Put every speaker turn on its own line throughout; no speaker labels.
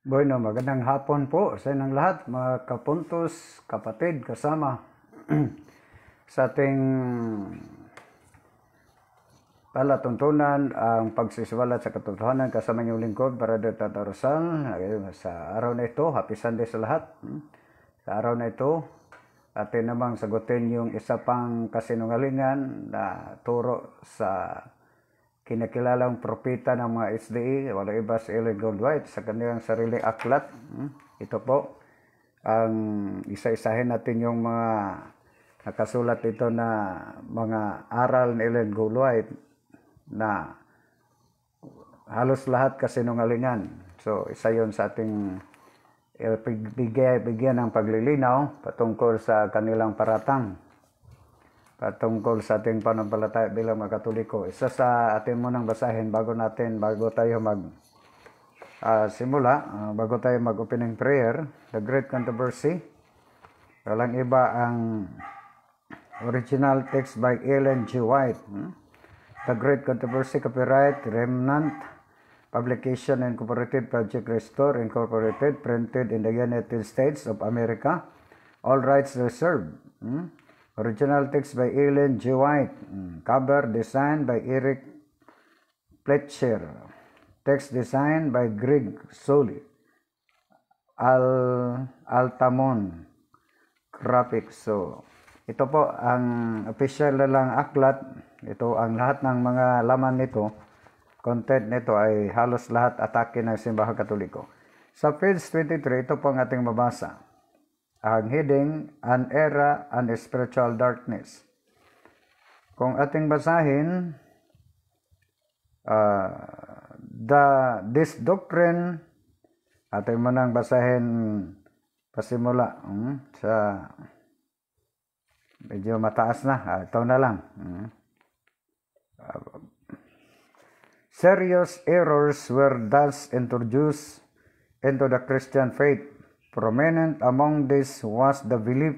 Bueno, magandang hapon po sa inyong lahat, mga kapuntos, kapatid, kasama sa ating palatuntunan ang pagsisiwalat sa katotohanan kasama niyong lingkod para Tata Rosal. Sa araw na ito, happy Sunday sa lahat. Sa araw na ito, atin namang sagutin yung isa pang kasinungalingan na turo sa kinakilalang propeta ng mga SDA, wala iba si Ellen Goldwhite sa kanilang sariling aklat. Ito po, ang isa-isahin natin yung mga nakasulat ito na mga aral ni Ellen Goldwhite na halos lahat kasinungalingan. So, isa yun sa ating bigyan ng paglilinaw patungkol sa kanilang paratang, patungkol sa ating pananampalataya bilang mga Katoliko. Isa sa atin munang basahin bago tayo bago tayo mag-opening prayer, The Great Controversy. Walang iba ang original text by Ellen G. White. The Great Controversy, copyright, Remnant Publication Incorporated, Project Restore Incorporated, printed in the United States of America. All rights reserved. Original text by Ellen G. White. Cover design by Eric Fletcher. Text design by Greg Sully. Altamont Graphics. So, ito po ang official na lang aklat. Ito ang lahat ng mga laman nito. Content nito ay halos lahat atake ng Simbahang Katoliko. Sa page 23, ito po ang ating mabasa. Ang heading, An Era and Spiritual Darkness. Kung ating basahin, this doctrine, ating munang basahin pasimula sa medyo mataas na. Ito na lang. Serious errors were thus introduced into the Christian faith. Prominent among this was the belief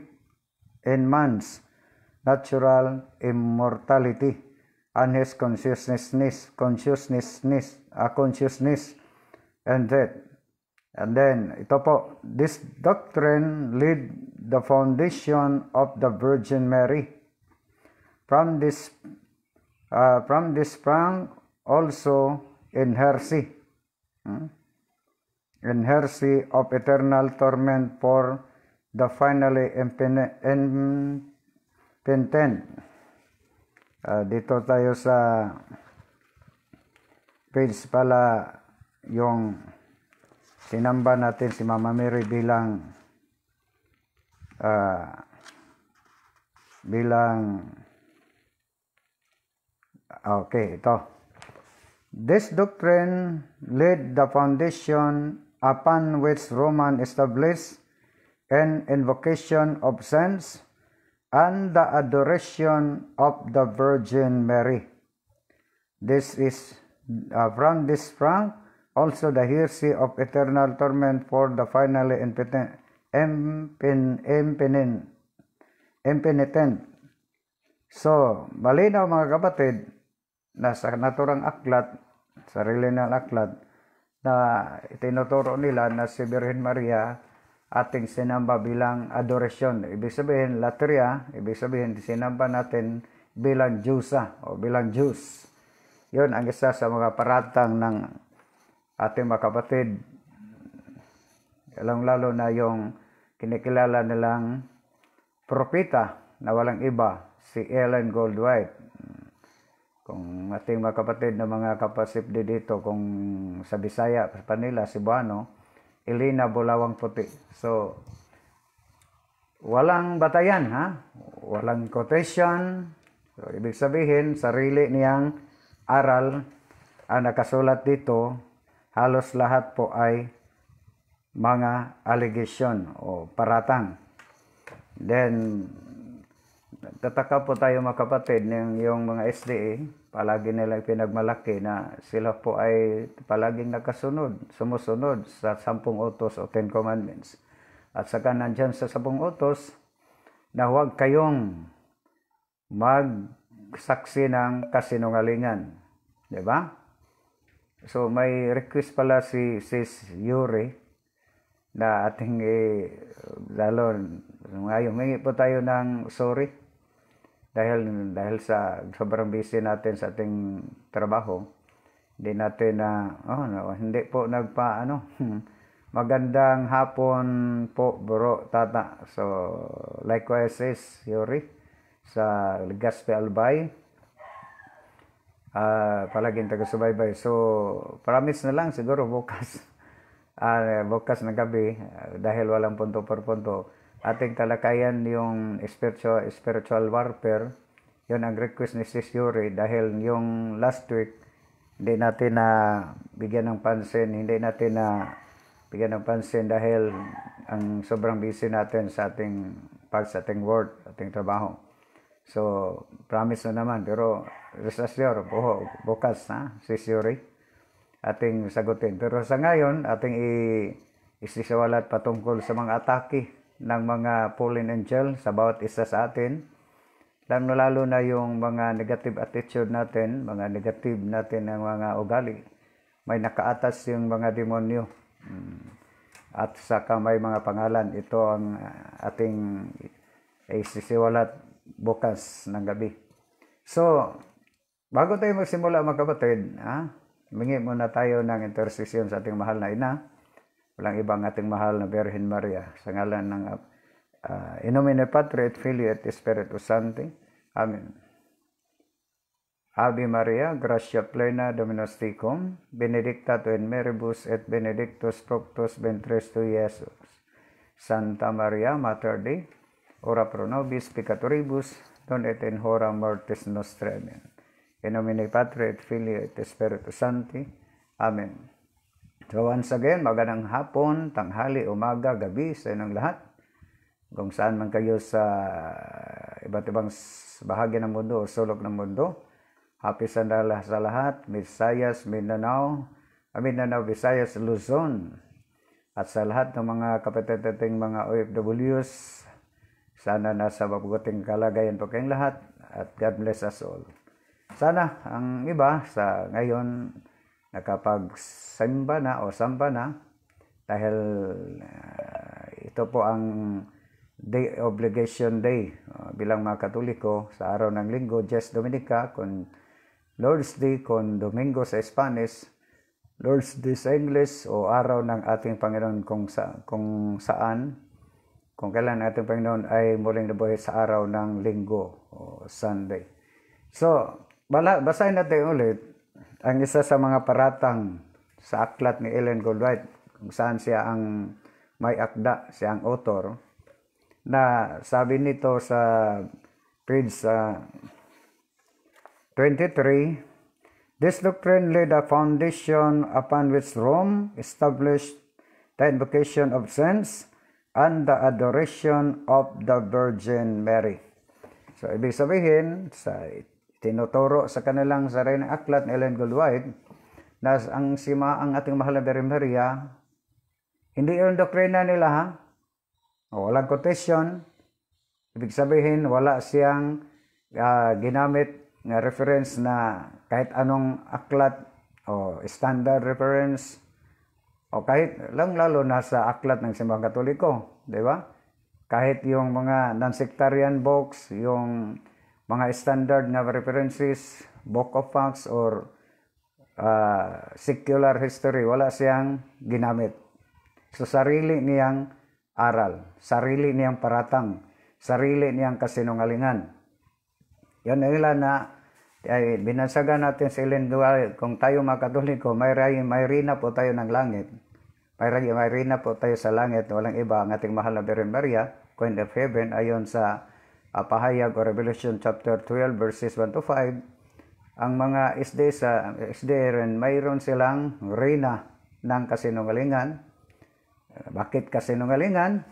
in man's natural immortality and his consciousness and death. And then, ito po, this doctrine laid the foundation of the Virgin Mary. From this sprang also inerrancy of eternal torment for the finally impenitent. Dito tayo sa page pala yung sinamba natin si Mama Mary bilang okay, ito. This doctrine laid the foundation upon which Roman established an invocation of saints and the adoration of the Virgin Mary. This is from this sprang also the heresy of eternal torment for the finally impenitent. So, malinaw mga kapatid, na sa naturang aklat, sarili ng aklat, na itinuturo nila na si Virgin Maria ating sinamba bilang adorasyon. Ibig sabihin, latria, ibig sabihin, sinamba natin bilang Diyosa o bilang Diyos. Yun ang isa sa mga paratang ng ating mga kapatid. Lalo na yung kinikilala nilang propeta na walang iba, si Ellen Goldwhite. Kung ating mga kapatid na mga kapasipdi dito, kung sa Bisaya, Panila, Cebuano, Elena Bulawang Puti. So, walang batayan, walang quotation. So, ibig sabihin, sarili niyang aral ang nakasulat dito, halos lahat po ay mga allegation o paratang. Then, tataka po tayo mga kapatid ng yung mga SDA, palagi nila pinagmalaki na sila po ay palaging sumusunod sa 10 utos o 10 commandments. At saka nandyan sa 10 utos na huwag kayong magsaksi ng kasinungalingan. Diba? So may request pala si Sis Yuri na ating lalo ngayon humingi po tayo ng sorry dahil sa sobrang busy natin sa ating trabaho. Hindi natin hindi po magandang hapon po bro tata. So likewise sis Yuri sa Legazpi Albay, palaging taga-subaybay. So promise na lang siguro bukas bukas na gabi, dahil walang punto per punto, ating talakayan yung spiritual warfare. Yun ang request ni Sis Yuri, dahil yung last week hindi natin na bigyan ng pansin dahil ang sobrang busy natin sa ating work, ating trabaho. So promise na naman, pero rest assured bukas Sis Yuri ating sagutin. Pero sa ngayon, ating isisiwalat patungkol sa mga atake ng mga fallen angel sa bawat isa sa atin. Lalo na yung mga negative attitude natin, mga negative natin ng mga ugali. May nakaatas yung mga demonyo. At saka may mga pangalan. Ito ang ating isisiwalat bukas ng gabi. So, bago tayo magsimula mga kapatid, humingi muna tayo ng intercession sa ating mahal na ina. Walang ibang ating mahal na Birhen Maria. Sa ngalan ng in nomine Patri et Filii et Spiritus Sancti. Amen. Ave Maria, gratia plena, Dominus tecum, benedicta tu in meribus et benedictus fructus ventris tui, Iesus. Santa Maria, Mater Dei, ora pro nobis peccatoribus, non et in hora mortis nostrae. Amen. In nomine Patri et Filii et Spiritus Sancti. Amen. So once again, magandang hapon, tanghali, umaga, gabi sa inyong lahat. Kung saan man kayo sa iba't ibang bahagi ng mundo o sulok ng mundo. Happy sandala sa lahat, Visayas, Mindanao, Visayas, Luzon. At sa lahat ng mga kapatid nating mga OFWs, sana nasa mabuting kalagayan po kayong lahat at God bless us all. Sana ang iba sa ngayon nakapagsimba na o samba na dahil ito po ang Day Obligation Day bilang mga Katoliko sa araw ng Linggo, Dies Dominica, con Lord's Day, con Domingo sa Spanish, Lord's Day sa English, o araw ng ating Panginoon kung kailan ating Panginoon ay muling nabuhay sa araw ng Linggo o Sunday. So, basahin natin ulit ang isa sa mga paratang sa aklat ni Ellen G. White, kung saan siya ang may akda, siya ang author, na sabi nito sa page 23, this doctrine laid a foundation upon which Rome established the invocation of saints and the adoration of the Virgin Mary. So, ibig sabihin, tinuturo sa kanilang sariling aklat ni Ellen G. White na ang ating mahal na Birhen Maria, hindi yung doktrina nila walang quotation. Ibig sabihin, wala siyang ginamit na reference na kahit anong aklat o standard reference o kahit lalo na sa aklat ng Simbahang Katoliko, di ba? Kahit yung mga non-sectarian books, yung mga standard na references, Book of Acts or secular history, wala siyang ginamit. So sarili niyang aral, sarili niyang paratang, sarili niyang kasinungalingan. Yan nila na binansagan natin sa Ellen G. White, kung tayo mga Katoliko, may rina po tayo ng langit. May rina po tayo sa langit, walang iba ang ating mahal na Birhen Maria, Queen of Heaven, ayon sa Pahayag o Revelation chapter 12 verses 1 to 5. Ang mga SD rin, mayroon silang rina ng kasinungalingan. Bakit kasinungalingan?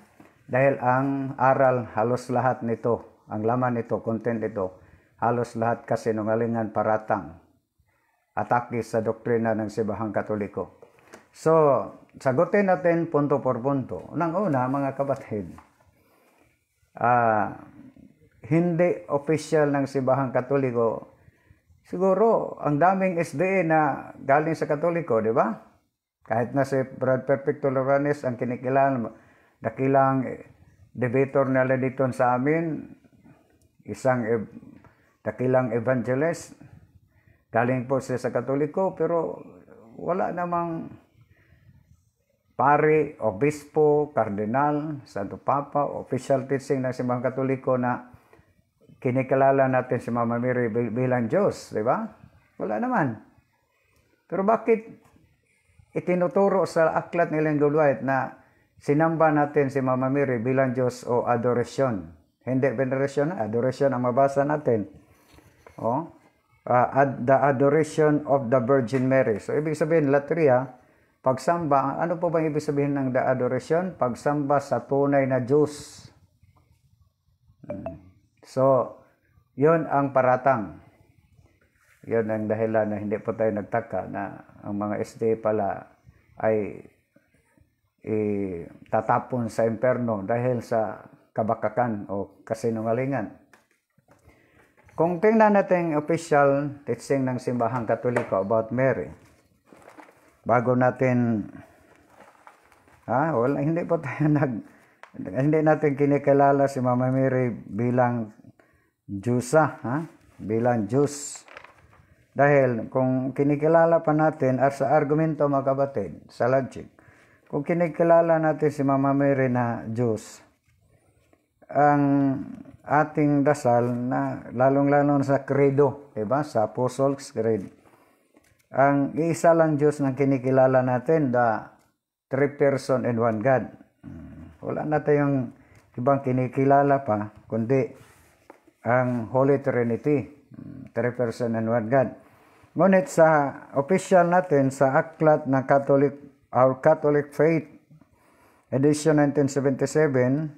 Dahil ang aral, halos lahat nito, ang laman nito, content nito, halos lahat kasinungalingan, paratang, atake sa doktrina ng Simbahang Katoliko. So, sagutin natin punto por punto. Unang-una, mga kapatid, hindi official ng Simbahang Katoliko. Siguro, ang daming SDA na galing sa Katoliko, di ba? Kahit na si Brad Perfecto Loranes ang kinikilang, dakilang debator nila dito sa amin, isang dakilang evangelist, galing po siya sa Katoliko, pero wala namang pari, obispo, kardinal, santo papa, official teaching ng Simbahang Katoliko na kinikilala natin si Mama Mary bilang Diyos, di ba? Wala naman. Pero bakit itinuturo sa aklat ni Ellen G. White na sinamba natin si Mama Mary bilang Diyos o adoration? Hindi veneration, adoration ang mabasa natin. The adoration of the Virgin Mary. So, ibig sabihin, latria, pagsamba, ano po bang ibig sabihin ng the adoration? Pagsamba sa tunay na Diyos. So, yun ang paratang. Yun ang dahilan na hindi po tayo nagtaka na ang mga SDA pala ay tatapon sa imperno dahil sa kabakakan o kasinungalingan. Kung tingnan natin official teaching ng Simbahang Katoliko about Mary, bago natin hindi po tayo hindi natin kinikilala si Mama Mary bilang Diyosa, bilang Diyos. Dahil kung kinikilala pa natin sa argumento mga kapatid, sa logic, kung kinikilala natin si Mama Mary na Diyos, ang ating dasal na lalong-lalo sa credo, diba? Sa Apostles' Creed, ang isa lang Diyos na kinikilala natin, the three person and one God. Wala na tayong ibang kinikilala pa, kundi ang Holy Trinity, three person and one God. Ngunit sa official natin, sa aklat ng Our Catholic Faith, edition 1977,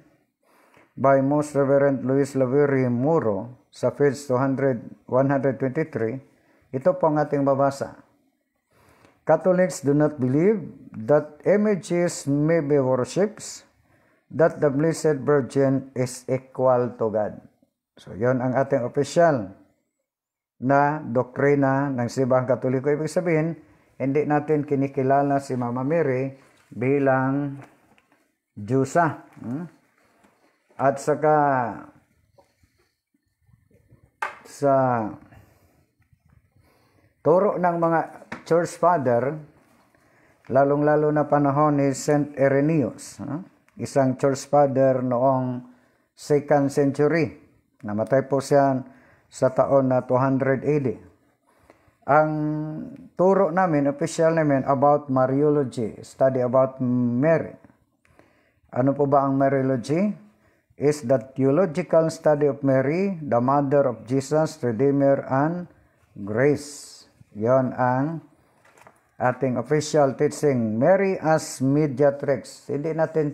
by Most Reverend Luis Lavery Muro, sa page 123, ito po ang ating babasa. Catholics do not believe that images may be worshipped, that the Blessed Virgin is equal to God. So, yon ang ating official na doktrina ng Simbahang Katoliko. Ibig sabihin, hindi natin kinikilala si Mama Mary bilang Diyosa. At saka sa turo ng mga Church Father, lalong-lalo na panahon ni Saint Irenaeus, isang Church Father noong 2nd century. Namatay po siya sa taon na 200 AD. Ang turo namin, official namin, about Mariology, study about Mary. Ano po ba ang Mariology? Is the theological study of Mary, the mother of Jesus, Redeemer, and Grace. Yon ang ating official teaching. Mary as mediatrix. Hindi natin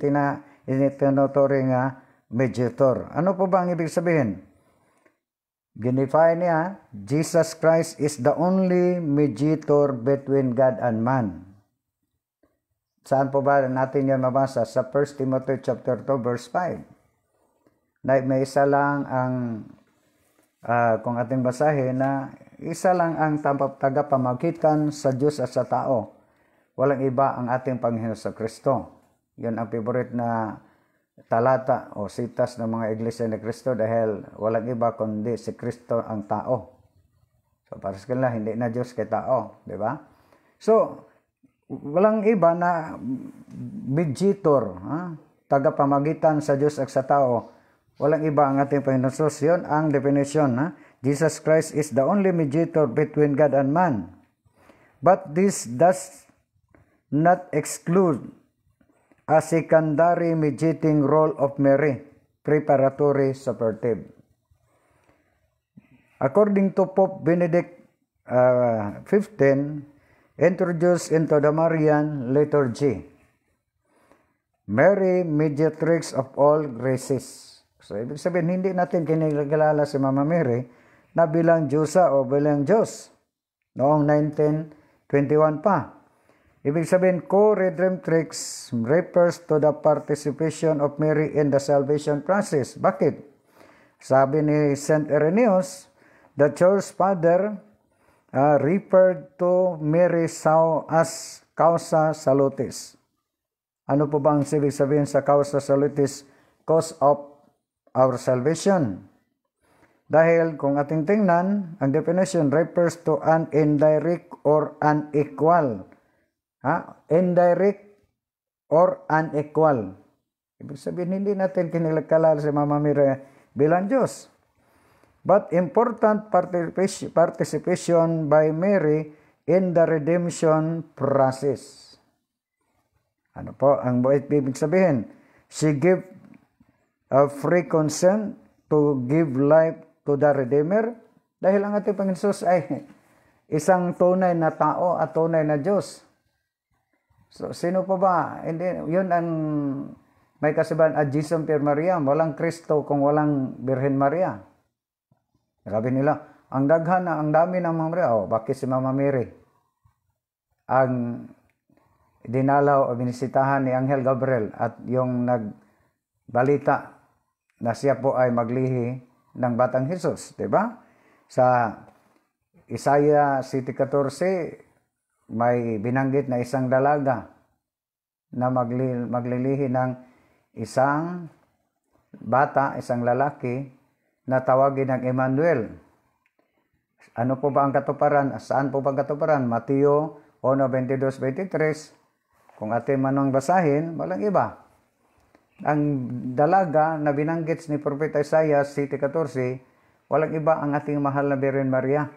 tinuturing nga mediator. Ano po ba ang ibig sabihin? Ginify niya, Jesus Christ is the only mediator between God and man. Saan po ba natin yan mabasa? Sa 1 Timothy chapter 2, verse 5. Na may isa lang ang, kung ating basahin, na isa lang ang tagapamagitan sa Diyos at sa tao. Walang iba ang ating Panginoon sa Kristo. Yun ang favorite na talata o sitas ng mga iglesia ni Kristo dahil walang iba kundi si Kristo ang tao. So para sa kanila, hindi na Diyos kay tao. Di ba? So, walang iba na mediator, tagapamagitan sa Diyos at sa tao. Walang iba ang ating Panginoon. So, yun ang definition. Jesus Christ is the only mediator between God and man. But this does not exclude a secondary mediating role of Mary, preparatory supperative. According to Pope Benedict XV, introduced into the Marian liturgy, Mary, mediatrix of all graces. So, ibig sabihin, hindi natin kinikilala si Mama Mary na bilang Diyosa o bilang Diyos noong 1921 pa. Ibig sabihin, co-redemptrix refers to the participation of Mary in the salvation process. Bakit? Sabi ni Saint Irenaeus, the Church Father referred to Mary as causa salutis. Ano po ba ang ibig sabihin sa causa salutis? Cause of our salvation. Dahil kung ating tingnan, ang definition refers to an indirect or unequal. Indirect or unequal. Ibig sabihin, hindi natin kinilagkalala si Mama Mary bilang Diyos. But important participation by Mary in the redemption process. Ano po ang ibig sabihin? She gave a free consent to give life to the Redeemer. Dahil ang ating Panginoon Jesus ay isang tunay na tao at tunay na Diyos. So, sino pa ba? Hindi, yun ang may kasibahan, Adjison per Maria, walang Kristo kung walang Birhen Maria. Sabi nila, ang dami ng Mama Maria. Bakit si Mama Mary? Ang dinalaw o binisitahan ni Anghel Gabriel at yung nagbalita na siya po ay maglihi ng Batang Jesus, di ba? Sa Isaiah 7:14, may binanggit na isang dalaga na maglilihi ng isang bata, isang lalaki, na tawagin ng Emmanuel. Ano po ba ang katuparan? Saan po ba ang katuparan? Mateo 1:22-23. Kung ating manong basahin, walang iba. Ang dalaga na binanggit ni Propeta Isaiah 7:14, walang iba ang ating mahal na Birhen Maria.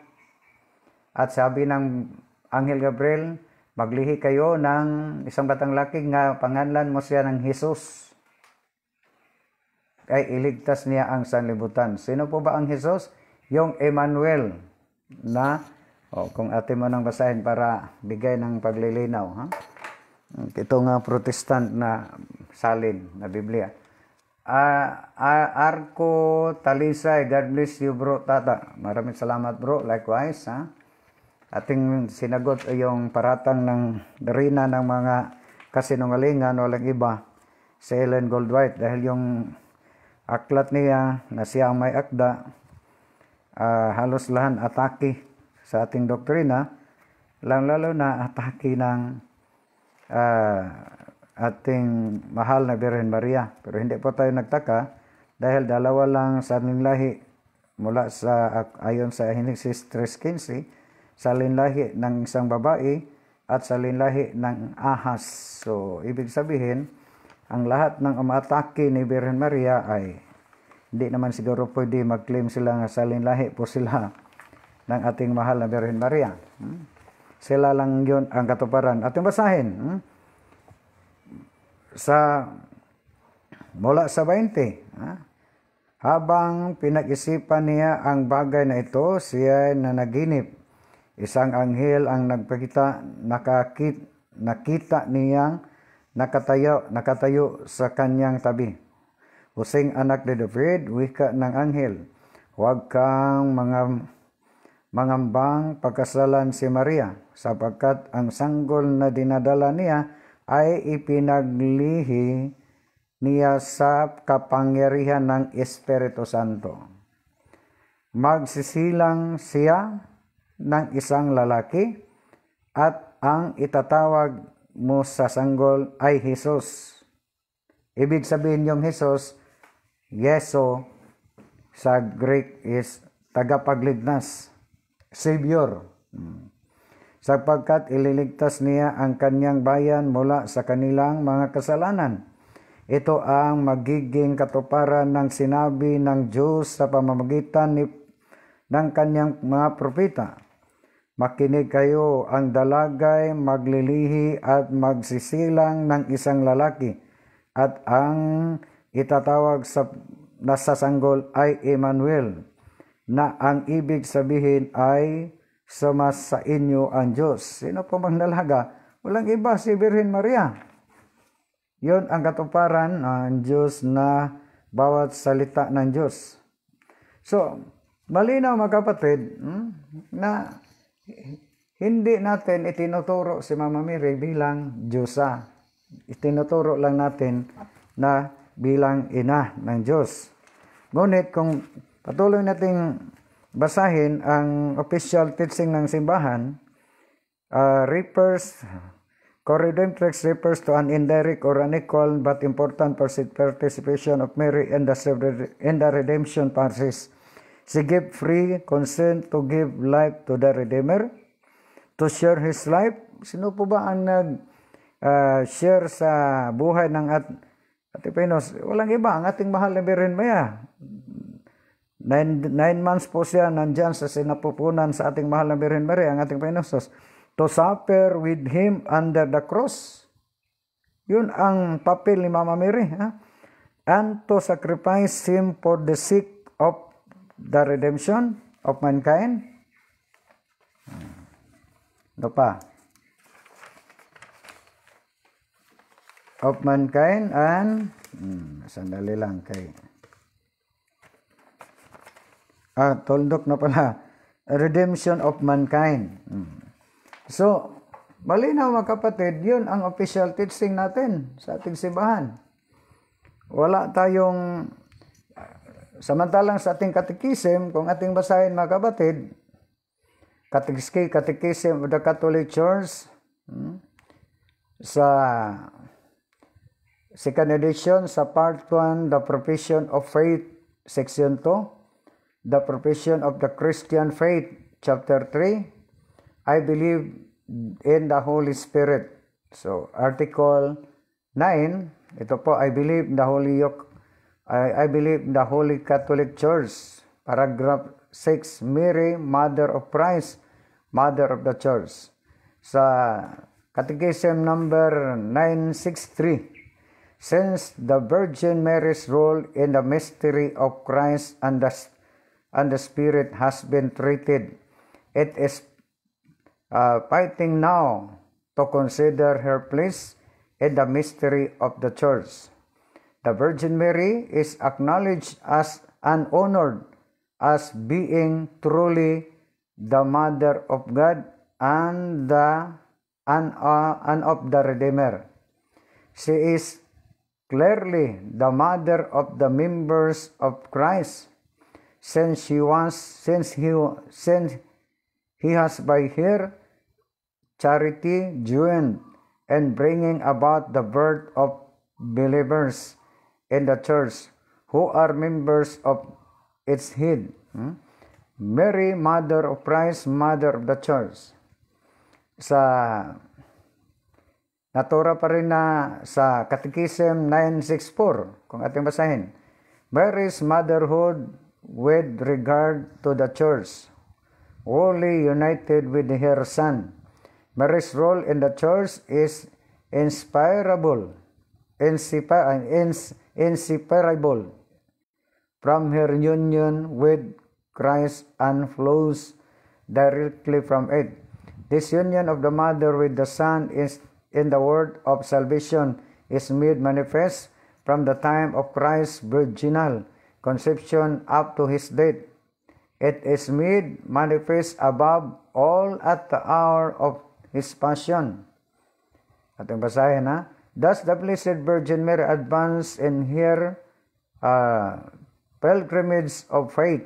At sabi ng Anghel Gabriel, maglihi kayo ng isang batang laki nga pangalan mo siya ng Jesus. Ay iligtas niya ang sanlibutan. Sino po ba ang Jesus? Yung Emmanuel na, kung atin mo nang basahin para bigay ng paglilinaw. Ito nga Protestant na salin na Biblia. Arco Talisay, God bless you bro, tata. Maraming salamat bro, likewise. Ating sinagot yung paratang ng darina ng mga kasinungalingan, walang iba, si Ellen Goldwhite, dahil yung aklat niya na siya ang may akda, halos lahat atake sa ating doktrina, lalo na atake ng ating mahal na Birhen Maria. Pero hindi po tayo nagtaka dahil dalawa lang sa linlahi mula sa ayon sa Genesis 3:15, sa linlahi ng isang babae at sa linlahi ng ahas. So ibig sabihin, ang lahat ng umatake ni Birhen Maria ay hindi naman siguro pwede mag-claim sila nga sa linlahi po sila ng ating mahal na Birhen Maria. Sila lang yun ang katuparan. Ating basahin. Mula sa 20. Habang pinag-isipan niya ang bagay na ito, siya na naginip. Isang anghel ang nagpakita, nakita niyang nakatayo sa kanyang tabi. Husing anak ni David, wika ng anghel, huwag kang mangambang pagkasalan si Maria, sapagkat ang sanggol na dinadala niya ay ipinaglihi niya sa kapangyarihan ng Espiritu Santo. Magsisilang siya ng isang lalaki at ang itatawag mo sa sanggol ay Jesus. Ibig sabihin yung Jesus, Yeso sa Greek is tagapagligtas, Savior. Sapagkat ililigtas niya ang kanyang bayan mula sa kanilang mga kasalanan. Ito ang magiging katuparan ng sinabi ng Diyos sa pamamagitan ng kanyang mga propeta. Makinig kayo, ang dalagay maglilihi at magsisilang ng isang lalaki, at ang itatawag na sasanggol ay Emmanuel, na ang ibig sabihin ay sumasa inyo ang Diyos. Sino po bang dalaga? Walang iba, si Birhen Maria. Yon ang katuparan ng Diyos na bawat salita ng Diyos. So, malinaw mga kapatid, na hindi natin itinuturo si Mama Mary bilang Diyosa. Itinuturo lang natin na bilang ina ng Diyos. Ngunit kung patuloy nating basahin ang official teaching ng simbahan, refers Co-redemptrix refers to an indirect or unequal but important participation of Mary in the redemption process. She gave free consent to give life to the Redeemer, to share His life. Sino po ba ang nag-share sa buhay ng ating Pinos? Walang iba, ang ating mahal na Birhen Maya. 9 months po siya nandyan sa sinapupunan sa ating mahal na Birhen Maria, ang ating Panginoon, to suffer with Him under the cross. Yun ang papel ni Mama Mary. And to sacrifice Him for the sake of the redemption of mankind. Ano pa? Of mankind and sandali lang kay tuldok na pala. Redemption of mankind. So, malinaw mga kapatid, yun ang official teaching natin sa ating simbahan. Wala tayong, samantalang sa ating katekism, kung ating basahin mga kapatid, Catechism of the Catholic Church, sa second edition, sa part 1, the profession of faith, section 2, the profession of the Christian faith, chapter 3, I believe in the Holy Spirit. So, article 9, ito po, I believe in the I believe in the Holy Catholic Church. Paragraph 6, Mary, Mother of Christ, Mother of the Church. Sa Catechism number 963, since the Virgin Mary's role in the mystery of Christ and the Spirit has been treated, it is fighting now to consider her place in the mystery of the Church. The Virgin Mary is acknowledged as and honored as being truly the Mother of God and of the Redeemer. She is clearly the mother of the members of Christ, since he has by her charity joined in bringing about the birth of believers in the church who are members of its head. Mary, Mother of Christ, Mother of the Church. Natura pa rin na sa Catechism 964, kung ating basahin. Mary's motherhood with regard to the Church, wholly united with her Son. Mary's role in the Church is inseparable from her union with Christ and flows directly from it. This union of the Mother with the Son is in the word of salvation is made manifest from the time of Christ's virginal conception up to his death. It is made manifest above all at the hour of his passion. Ating basahin na. Thus the Blessed Virgin Mary advanced in her pilgrimage of faith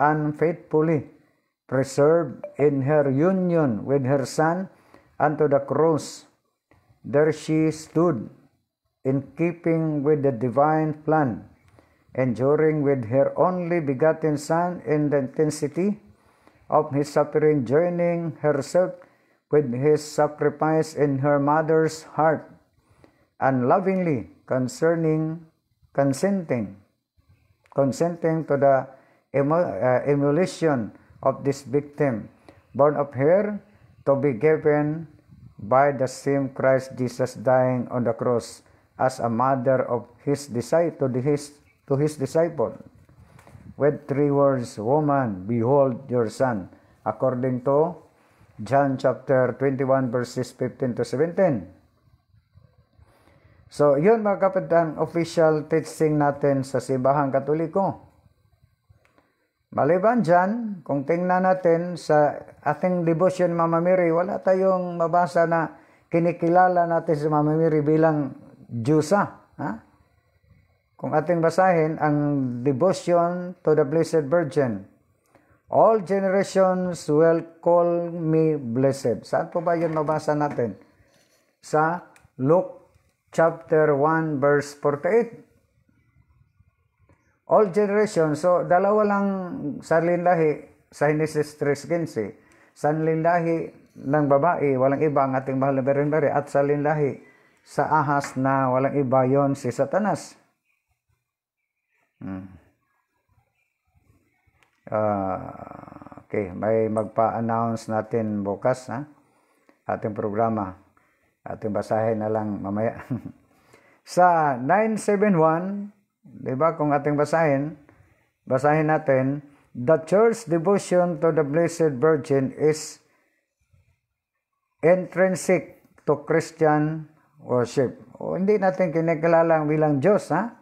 and faithfully preserved in her union with her Son unto the cross. There she stood in keeping with the divine plan, enduring with her only begotten Son in the intensity of his suffering, joining herself with his sacrifice in her mother's heart, and lovingly consenting to the emulation of this victim, born of her, to be given by the same Christ Jesus dying on the cross as a mother of his disciple to his disciple, with 3 words, woman, behold your son, according to John chapter 21 verses 15 to 17. So, yun mga kapatid, ang official teaching natin sa Simbahang Katoliko. Maliban dyan, kung tingnan natin sa ating devotion Mama Mary, wala tayong mabasa na kinikilala natin si Mama Mary bilang Diyosa. Kung ating basahin ang devotion to the Blessed Virgin, all generations will call me blessed. Saan po ba yun mabasa natin? sa Luke chapter 1 verse 48. All generations, so dalawa lang sanlinlahi sa Genesis 3:15. Sanlinlahi ng babae, walang iba ang ating mahal na Birhen Maria, at sanlinlahi sa ahas na walang iba yon si Satanas. Okay, may magpa-announce natin bukas, ha? Ating programa. Ating basahin na lang mamaya. Sa 971, di ba, kung ating basahin natin, the church devotion to the Blessed Virgin is intrinsic to Christian worship. O, hindi natin kinikilala bilang Diyos, ha?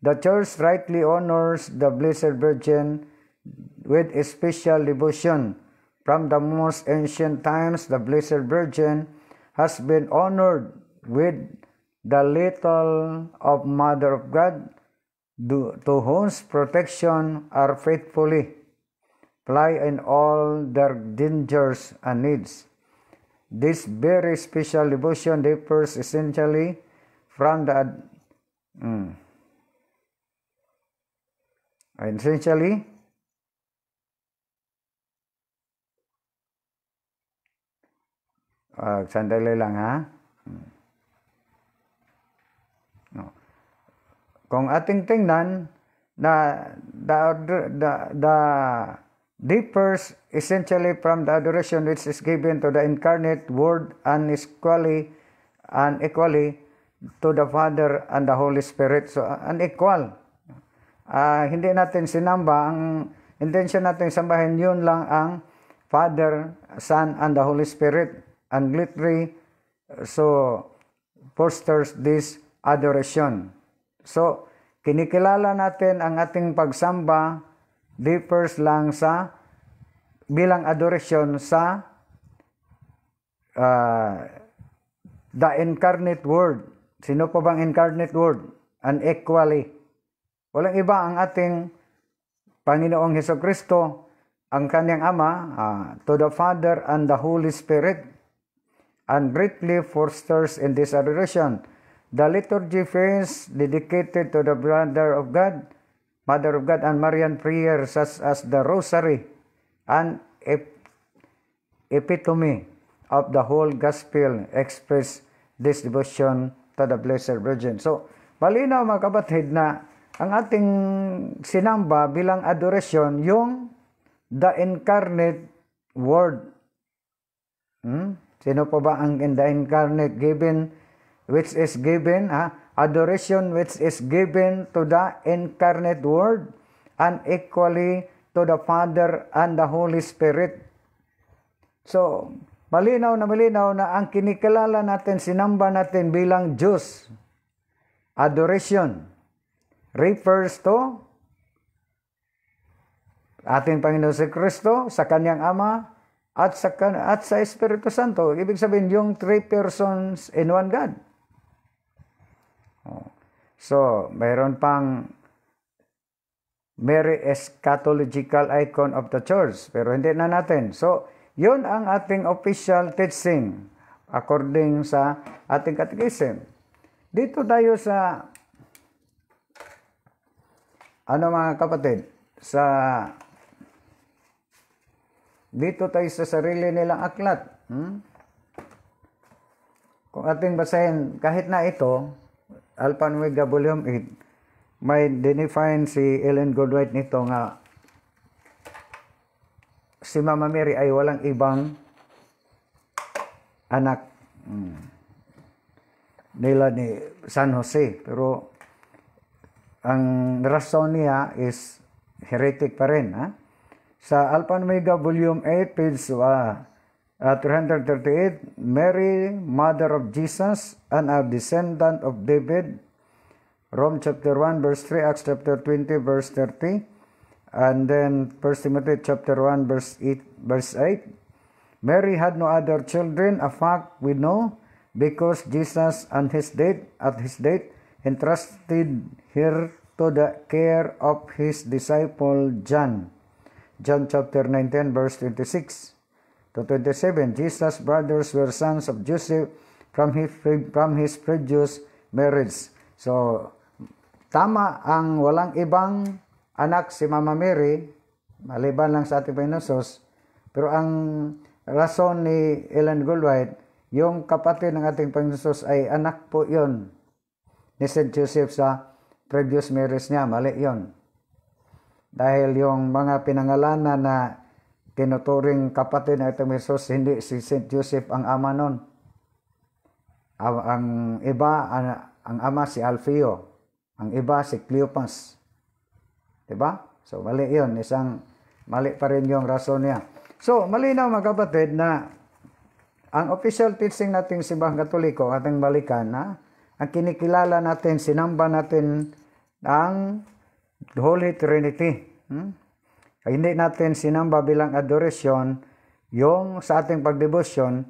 The church rightly honors the Blessed Virgin with a special devotion. From the most ancient times, the Blessed Virgin has been honored with the little of Mother of God, to whose protection are faithfully fly in all their dangers and needs. This very special devotion differs essentially from the sandali lang, ha. No. Kung ating tingnan na the differs essentially from the adoration which is given to the incarnate Word and equally to the Father and the Holy Spirit. So unequal. Hindi natin sinamba, ang intention natin sambahin yun lang ang Father, Son, and the Holy Spirit, and literally so fosters this adoration. So, kinikilala natin ang ating pagsamba differs lang sa bilang adoration sa the incarnate Word. Sino pa bang incarnate Word? And equally. Walang iba ang ating Panginoong Hesukristo, ang kanyang Ama, to the Father and the Holy Spirit, and greatly fosters in this adoration. The liturgy phase dedicated to the Mother of God, and Marian prayers such as the Rosary, and epitome of the whole Gospel express this devotion to the Blessed Virgin. So, malinaw mga kapatid na ang ating sinamba bilang adoration yung the incarnate Word. Sino pa ba ang the incarnate which is given, adoration which is given to the incarnate Word and equally to the Father and the Holy Spirit. So, malinaw na ang kinikilala natin, sinamba natin bilang Diyos, adoration, refers to ating Panginoon si Kristo, sa Kanyang Ama, at sa Espiritu Santo. Ibig sabihin, yung three persons in one God. So, mayroon pang Mary eschatological icon of the church, pero hindi na natin. So, yun ang ating official teaching according sa ating catechism. Dito tayo sa mga kapatid, dito tayo sa sarili nilang aklat. Kung ating basahin, kahit na ito, Alpha and Omega Volume 8, may define si Ellen Goodwhite nito nga si Mama Mary ay walang ibang anak nila ni San Jose. Pero ang rason niya is heretic pa rin. Sa Alpha and Omega Volume 8, page 338, Mary, Mother of Jesus, and a descendant of David, Rome chapter 1, verse 3, Acts chapter 20, verse 30, and then 1 Timothy chapter 1, verse 8. Mary had no other children, a fact we know, because Jesus at his death, entrusted her to the care of his disciple John. John chapter 19, verse 26 to 27. Jesus' brothers were sons of Joseph, from his previous marriage. So, tama ang walang ibang anak si Mama Mary, maliban lang sa ating Panginoon Jesus, pero ang rason ni Ellen Goldwhite, yung kapatid ng ating Panginoon Jesus ay anak po yon ni St. Joseph sa previous marriage niya. Mali yon. Dahil yung mga pinangalanan na tinuturing kapatid ng ating Panginoon Jesus, hindi si St. Joseph ang ama nun. Ang iba, ang ama si Alfeo. Ang iba si Cleopas. Diba? So, mali yun. Mali pa rin yung rason niya. So, malinaw mga kapatid na ang official teaching nating Simbahang Katoliko, ating balikan na, ang kinikilala natin, sinamba natin ang Holy Trinity. Hindi natin sinamba bilang adoration, yung sa ating pagdebosyon,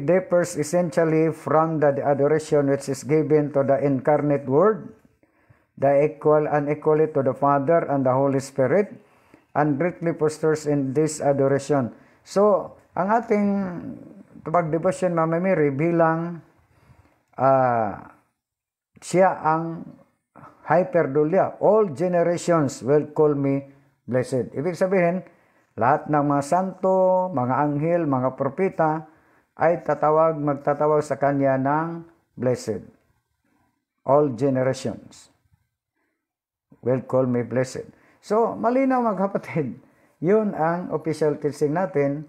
differs essentially from the adoration which is given to the incarnate Word, the unequally to the Father and the Holy Spirit, and greatly fosters in this adoration. So, ang ating pagdevotion, Mama Mary, bilang siya ang hyperdulia. All generations will call me blessed. Ibig sabihin, lahat ng mga santo, mga anghel, mga propeta, ay magtatawag sa kanya ng blessed. All generations will call me blessed. So, malinaw mga kapatid, yun ang official teaching natin.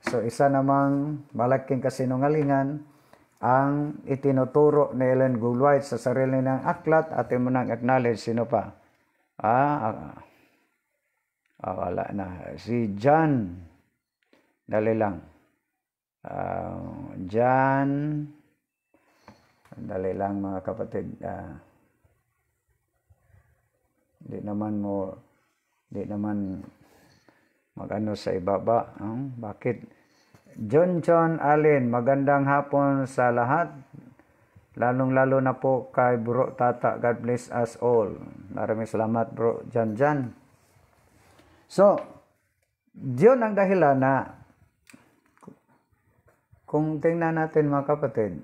So, isa namang malaking kasinungalingan ang itinuturo ni Ellen Goldwhite sa sarili ng aklat. Atin mo nang acknowledge, sino pa? Wala na. Si John. Dali lang. John. Dali lang mga kapatid. Di naman magano sa ibaba. Bakit? John Allen, magandang hapon sa lahat. Lalong-lalo na po kay Bro Tata. God bless us all. Maraming salamat Bro Jan. So, yun ang dahilan na kung tingnan natin mga kapatid,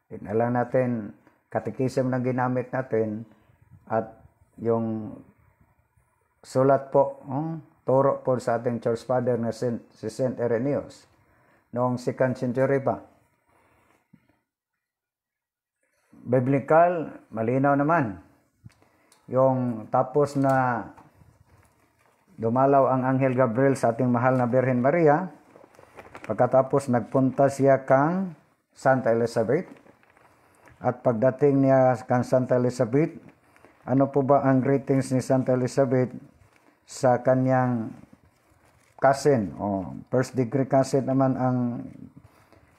tingnan natin katekism na ginamit natin at yung sulat po, turo po sa ating Church Father na si St. Irenaeus noong 2nd century pa. Biblical, malinaw naman. Yung tapos na dumalaw ang Anghel Gabriel sa ating mahal na Birhen Maria, pagkatapos nagpunta siya kang Santa Elizabeth, at pagdating niya kang Santa Elizabeth, ano po ba ang greetings ni Santa Elizabeth sa kanyang cousin? First degree cousin naman ang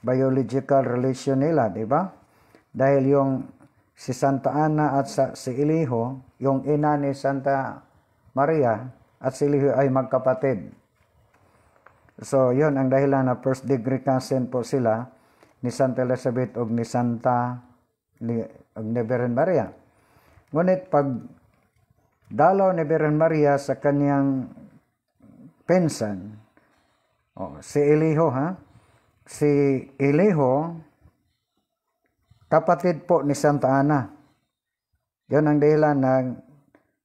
biological relation nila, di ba? Dahil yung si Santa Ana at si Eliho, yung ina ni Santa Maria at si Eliho ay magkapatid. So, yun ang dahilan na first degree cousin po sila ni Santa Elizabeth o ni Birhen Maria. Ngunit pag dalaw ni Birhen Maria sa kanyang pinsan, si Eliho, si Eliho, kapatid po ni Santa Ana. Yun ang dahilan na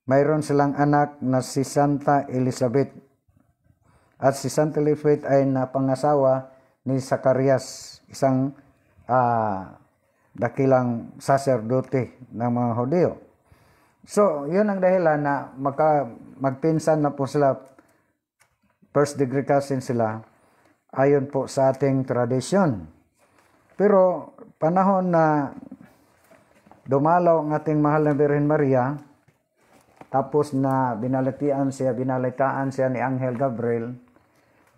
mayroon silang anak na si Santa Elizabeth. At si Santa Elizabeth ay napangasawa ni Zacarias, isang dakilang saserdote ng mga Hudyo. So, yun ang dahilan na magpinsan na po sila, first degree cousin sila, ayon po sa ating tradisyon. Pero, panahon na dumalaw ang ating mahal na Birhen Maria, tapos na binalitaan siya ni Anghel Gabriel,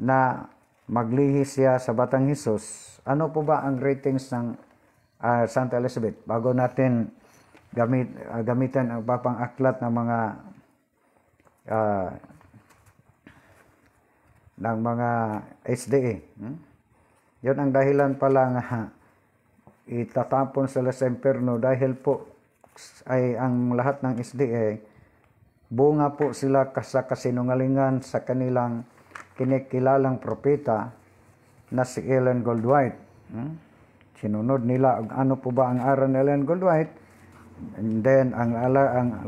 na maglihis siya sa Batang Hesus. Ano po ba ang greetings ng Santa Elizabeth? Bago natin gamitan ang papang aklat ng mga HDA. Yun ang dahilan pala nga itatapon sila sa impyerno dahil po ay ang lahat ng SDA bunga po sila sa kasinungalingan sa kanilang kinikilalang propeta na si Ellen Goldwhite. Sinunod nila ano po ba ang aral ni Ellen Goldwhite. And then ang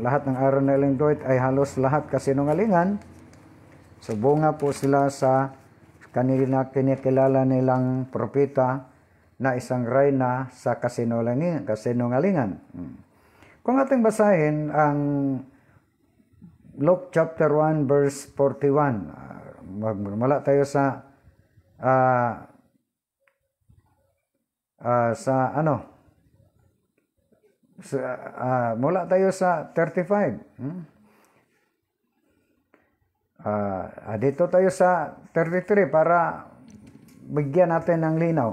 lahat ng aral ni Ellen Goldwhite ay halos lahat kasinungalingan. So bunga po sila sa kanila kinikilala nilang propeta na isang reyna sa kasinungalingan. Kung ating basahin ang Luke chapter 1 verse 41, magmula tayo sa mula tayo sa 35. Dito tayo sa 33 para bigyan natin ng linaw.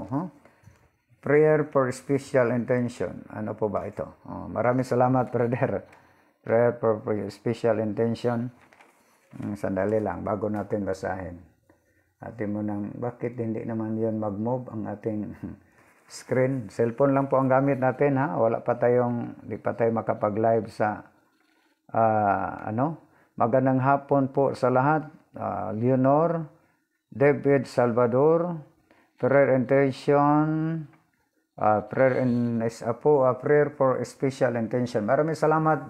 Prayer for special intention. Ano po ba ito? Maraming salamat, brother. Prayer for special intention. Sandali lang, bago natin basahin. Atin mo nang, bakit hindi naman yun mag-move ang ating screen? Cellphone lang po ang gamit natin, ha? Di pa tayo makapag-live sa, Magandang hapon po sa lahat. Leonor, David Salvador, prayer intention, prayer for special intention. Maraming salamat,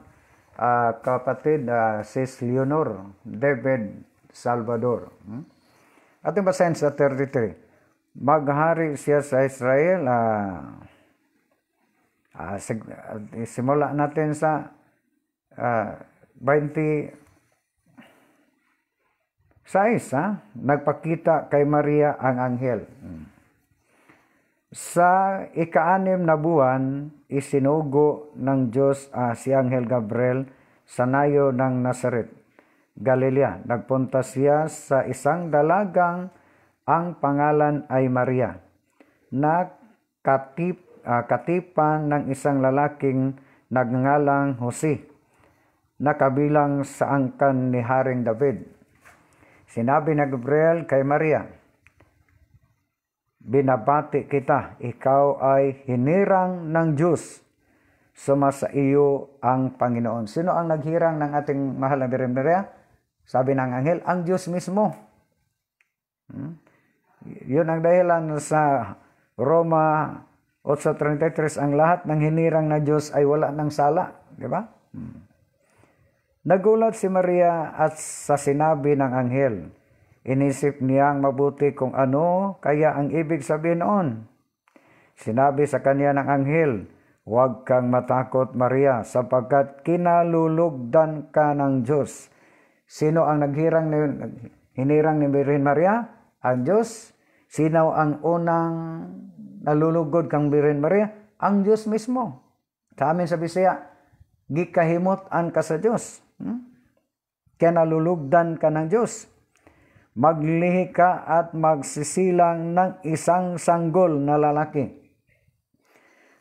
kapatid, Sis Leonor, David Salvador. Ating basahin sa 33. Maghari siya sa Israel. Simula natin sa 26. Nagpakita kay Maria ang anghel. Sa ika-6 na buwan, isinugo ng Diyos si Anghel Gabriel sa nayo ng Nazaret, Galilea. Nagpunta siya sa isang dalagang ang pangalan ay Maria, na katipan ng isang lalaking nagngangalang Jose, na kabilang sa angkan ni Haring David. Sinabi ni Gabriel kay Maria, binabati kita, ikaw ay hinirang ng Diyos, sumasa iyo ang Panginoon. Sino ang naghirang ng ating mahal na Birhen Maria? Sabi ng anghel, ang Diyos mismo. Yun ang dahilan sa Roma 8:33, ang lahat ng hinirang na Diyos ay wala ng sala. Di ba? Nagulat si Maria at sa sinabi ng anghel. Inisip niyang mabuti kung ano kaya ang ibig sabihin noon. Sinabi sa kanya ng anghel, huwag kang matakot, Maria, sapagkat kinalulugdan ka ng Diyos. Sino ang hinirang ni Birhen Maria? Ang Diyos. Sino ang unang nalulugod kang Birhen Maria? Ang Diyos mismo. Sa amin sa Bisaya, gikahimot-an ka sa Diyos. Kaya nalulugdan ka ng Diyos. Maglihi ka at magsisilang ng isang sanggol na lalaki.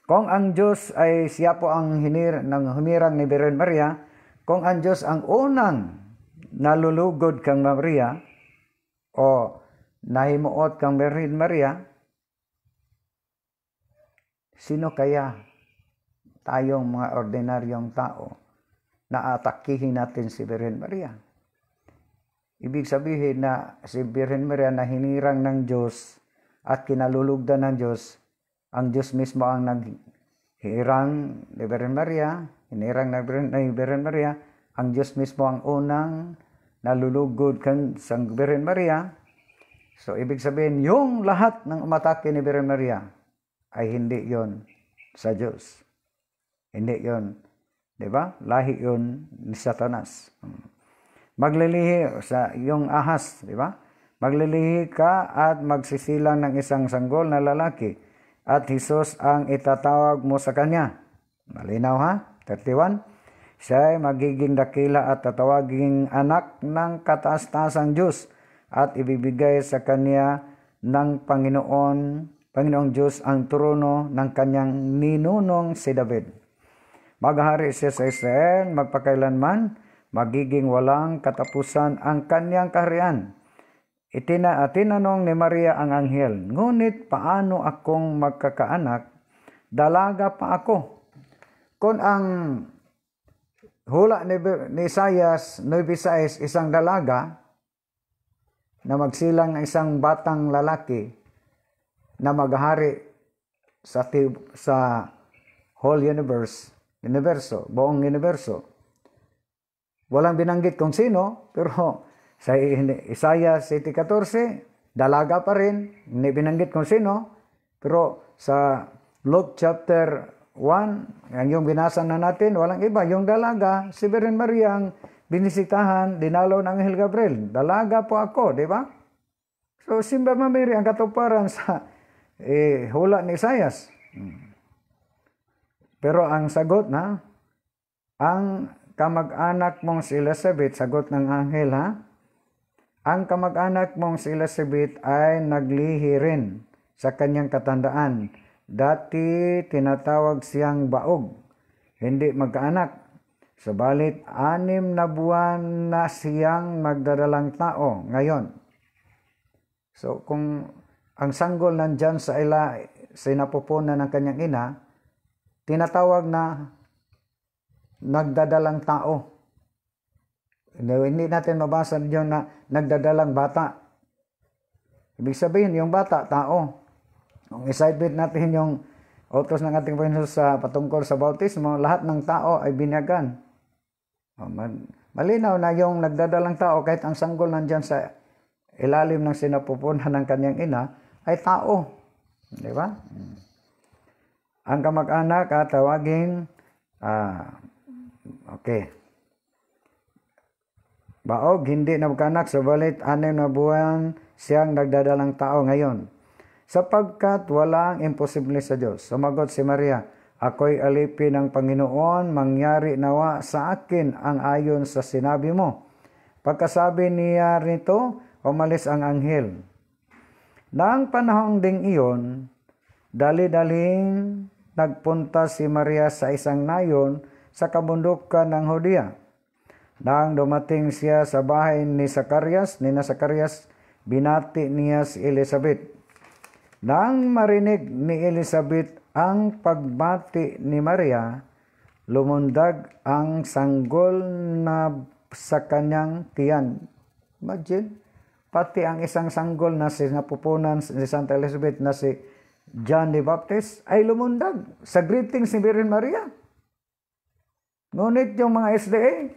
Kung ang Diyos ay siya po ang humirang ni Birhen Maria, kung ang Diyos ang unang nalulugod kang Maria o nahimuot kang Birhen Maria, sino kaya tayong mga ordinaryong tao na atakihin natin si Birhen Maria? Ibig sabihin na si Birhen Maria na hinirang ng Diyos at kinalulugdan ng Diyos, ang Diyos mismo ang naghirang ni Birhen Maria, hinirang ni Birhen Maria, ang Diyos mismo ang unang nalulugod kang sang Birhen Maria. So ibig sabihin, yung lahat ng umatake ni Birhen Maria ay hindi yon sa Diyos. Hindi yon, di ba? Lahi yon ni Satanas. Maglilihi sa iyong ahas, di ba? Maglilihi ka at magsisilang ng isang sanggol na lalaki at Jesus ang itatawag mo sa kanya. Malinaw, ha? 31. Siya ay magiging dakila at tatawaging anak ng kataas-taasang Diyos at ibibigay sa kanya ng Panginoong Diyos ang trono ng kanyang ninunong si David. Maghari siya sa Israel magpakailanman, magiging walang katapusan ang kanyang kaharian. Tinanong ni Maria ang anghel, ngunit paano akong magkakaanak? Dalaga pa ako. Kung ang hula ni Isaias 9:6, isang dalaga na magsilang ng isang batang lalaki, na maghari sa whole universo, buong universo. Walang binanggit kung sino, pero sa Isaiah 7:14, dalaga pa rin, hindi binanggit kung sino, pero sa Luke chapter 1, yung binasa na natin, walang iba, yung dalaga, si Virgen Maria ang binisitahan, dinalaw ng Anghel Gabriel. Dalaga po ako, di ba? So, Simba Mary ang katuparan sa hula ni Isaias. Pero ang sagot na, ang kamag-anak mong si Elizabeth, sagot ng anghel ha, ang kamag-anak mong si Elizabeth ay naglihi rin sa kanyang katandaan. Dati tinatawag siyang baog, hindi magkaanak. Subalit 6 na buwan na siyang magdadalang tao ngayon. So kung ang sanggol nandyan sa sinapupunan ng kanyang ina, tinatawag na nagdadalang tao. Hindi natin mabasa diyon na nagdadalang bata. Ibig sabihin, yung bata, tao. Kung isibit natin yung utos ng ating Panginoon sa patungkol sa bautismo, lahat ng tao ay binyagan. Malinaw na yung nagdadalang tao, kahit ang sanggol nandyan sa ilalim ng sinapupunan ng kanyang ina, ay tao. Di ba? Ang kamag-anak tawagin, okay. Baog, hindi na magkaanak, subalit 6 na buwan siyang nagdadalang tao ngayon. Sapagkat walang imposible sa Diyos. Sumagot si Maria, ako'y alipin ng Panginoon, mangyari nawa sa akin ang ayon sa sinabi mo. Pagkasabi niya rito, umalis ang anghel. Nang panahong ding iyon, dali-daling nagpunta si Maria sa isang nayon sa kabundukan ng Judea. Nang dumating siya sa bahay ni Zacarias, binati niya si Elizabeth. Nang marinig ni Elizabeth ang pagbati ni Maria, lumundag ang sanggol na sa kanyang tiyan. Imagine, pati ang isang sanggol na sinapupunan ni Santa Elizabeth na si John the Baptist ay lumundag sa greetings ni Virgen Maria. Ngunit yung mga SDA,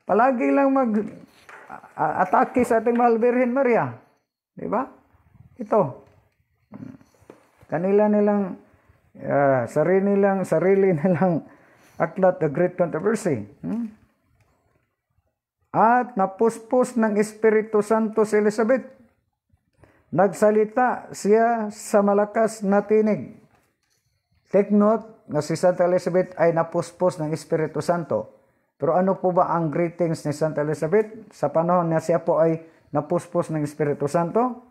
palagi lang mag-atake sa ating mahal Virgen Maria. Di ba? Ito. Kanila nilang, sarili nilang aklat, the Great Controversy. At napuspos ng Espiritu Santo si Elizabeth. Nagsalita siya sa malakas na tinig. Take note na si Santa Elizabeth ay napuspos ng Espiritu Santo. Pero ano po ba ang greetings ni Santa Elizabeth sa panahon na siya po ay napuspos ng Espiritu Santo?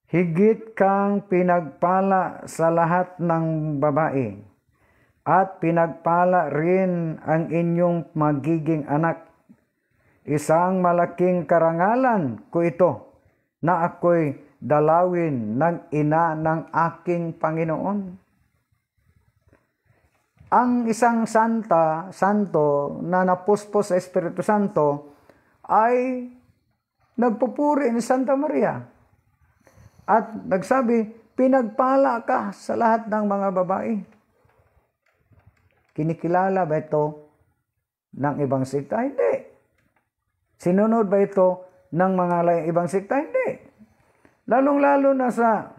Higit kang pinagpala sa lahat ng babae, at pinagpala rin ang inyong magiging anak. Isang malaking karangalan ko ito, na ako'y dalawin ng ina ng aking Panginoon. Ang isang santo na napuspos sa Espiritu Santo ay nagpupuri ni Santa Maria. At nagsabi, pinagpala ka sa lahat ng mga babae. Kinikilala ba ito ng ibang sekta? Hindi. Sinunod ba ito ng mga ibang sekta? Hindi. Lalong-lalo na sa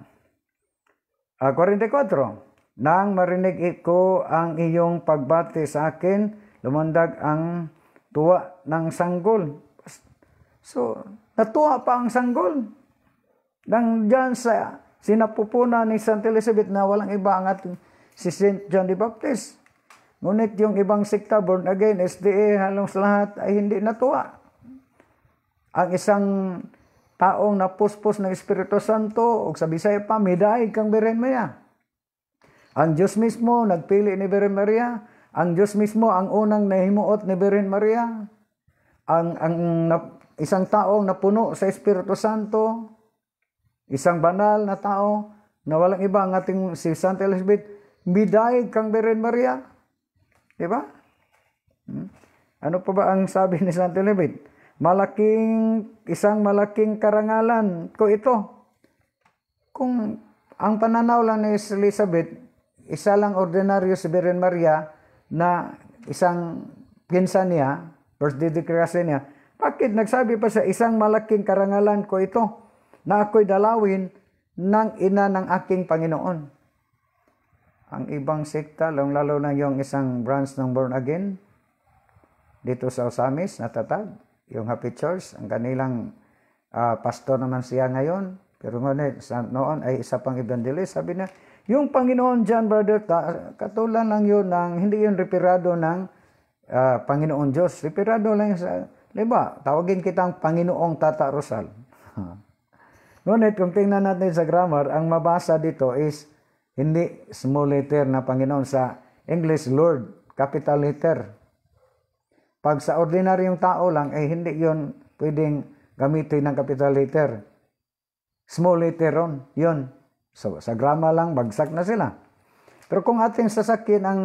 44. Nang marinig ko ang iyong pagbati sa akin, lumundag ang tuwa ng sanggol. So, natuwa pa ang sanggol. Nang dyan sa sinapupunan ni Santa Elizabeth na walang iba ang ating si St. John the Baptist. Ngunit yung ibang sekta, born again, SDA, halos lahat ay hindi natuwa. Ang isang taong napuspos ng Espiritu Santo, o sa Bisaya pa, midaig kang Virgen Maria. Ang Diyos mismo, nagpili ni Virgen Maria. Ang Diyos mismo, ang unang nahimuot ni Virgen Maria. Isang taong napuno sa Espiritu Santo, isang banal na tao na walang iba ang ating si Santa Elizabeth, midaig kang Virgen Maria. Diba? Ano pa ba ang sabi ni Santa Elizabeth? isang malaking karangalan ko ito. Kung ang pananaw lang ni Elizabeth, isa lang ordinaryo si Virgen Maria na isang pinsan niya, birthday declaration niya, bakit nagsabi pa sa isang malaking karangalan ko ito na ako'y dalawin ng ina ng aking Panginoon? Ang ibang sekta, lalo na yung isang branch ng Born Again, dito sa Osamis, natatag, yung Happy Church, ang kanilang pastor naman siya ngayon, pero noon ay isa pang evangelist, sabi niya, yung Panginoon dyan, brother, katulan lang yun, hindi yun reperado ng Panginoon Diyos, reperado lang sa, diba, tawagin kitang Panginoong Tata Rosal. Ngunit kung tingnan natin sa grammar, ang mabasa dito is, hindi small letter na Panginoon, sa English, Lord, capital letter. Pag sa ordinaryong tao lang, hindi yon pwedeng gamitin ng capital letter. Small letter yun. So, sa grammar lang, bagsak na sila. Pero kung ating sasakin ang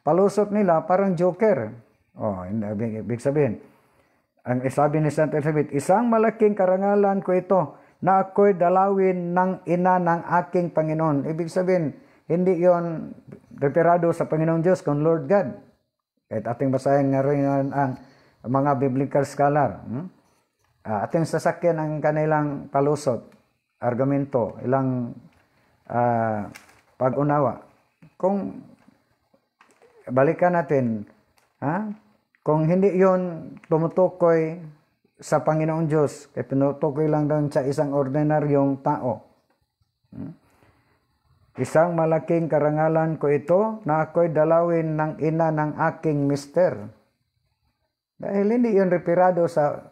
palusot nila, parang joker. Ibig sabihin, ang sabi ni Santa Elizabeth, isang malaking karangalan ko ito, na ako'y dalawin ng ina ng aking Panginoon. Ibig sabihin, hindi yon referado sa Panginoon Diyos, kung Lord God. At ating basahin nga rin ang mga biblical scholar. Ating sasakyan ang kanilang palusot, argumento, ilang pag-unawa. Kung balikan natin, kung hindi yon tumutukoy sa Panginoon Diyos, kaya tinutukoy lang doon sa isang ordinaryong tao. Isang malaking karangalan ko ito na ako'y dalawin ng ina ng aking mister. Dahil hindi yun referado sa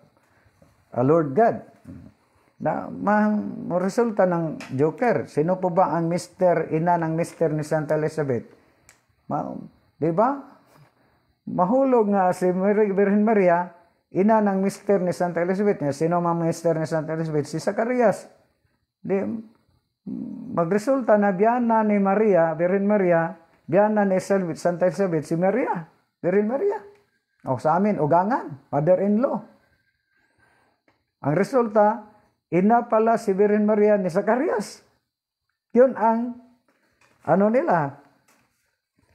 Lord God. Na resulta ng joker. Sino po ba ang mister, ina ng mister ni Santa Elizabeth? Diba? Mahulog nga si Virgen Maria, ina ng mister ni Santa Elizabeth. Sino ang mister ni Santa Elizabeth? Si Zacarias. Magresulta na biyana ni Maria, Virgen Maria, biyana ni Santa Elizabeth, si Maria, Virgen Maria. Sa amin, ugangan, mother-in-law. Ang resulta, ina pala si Virgen Maria ni Zacarias. Yun ang,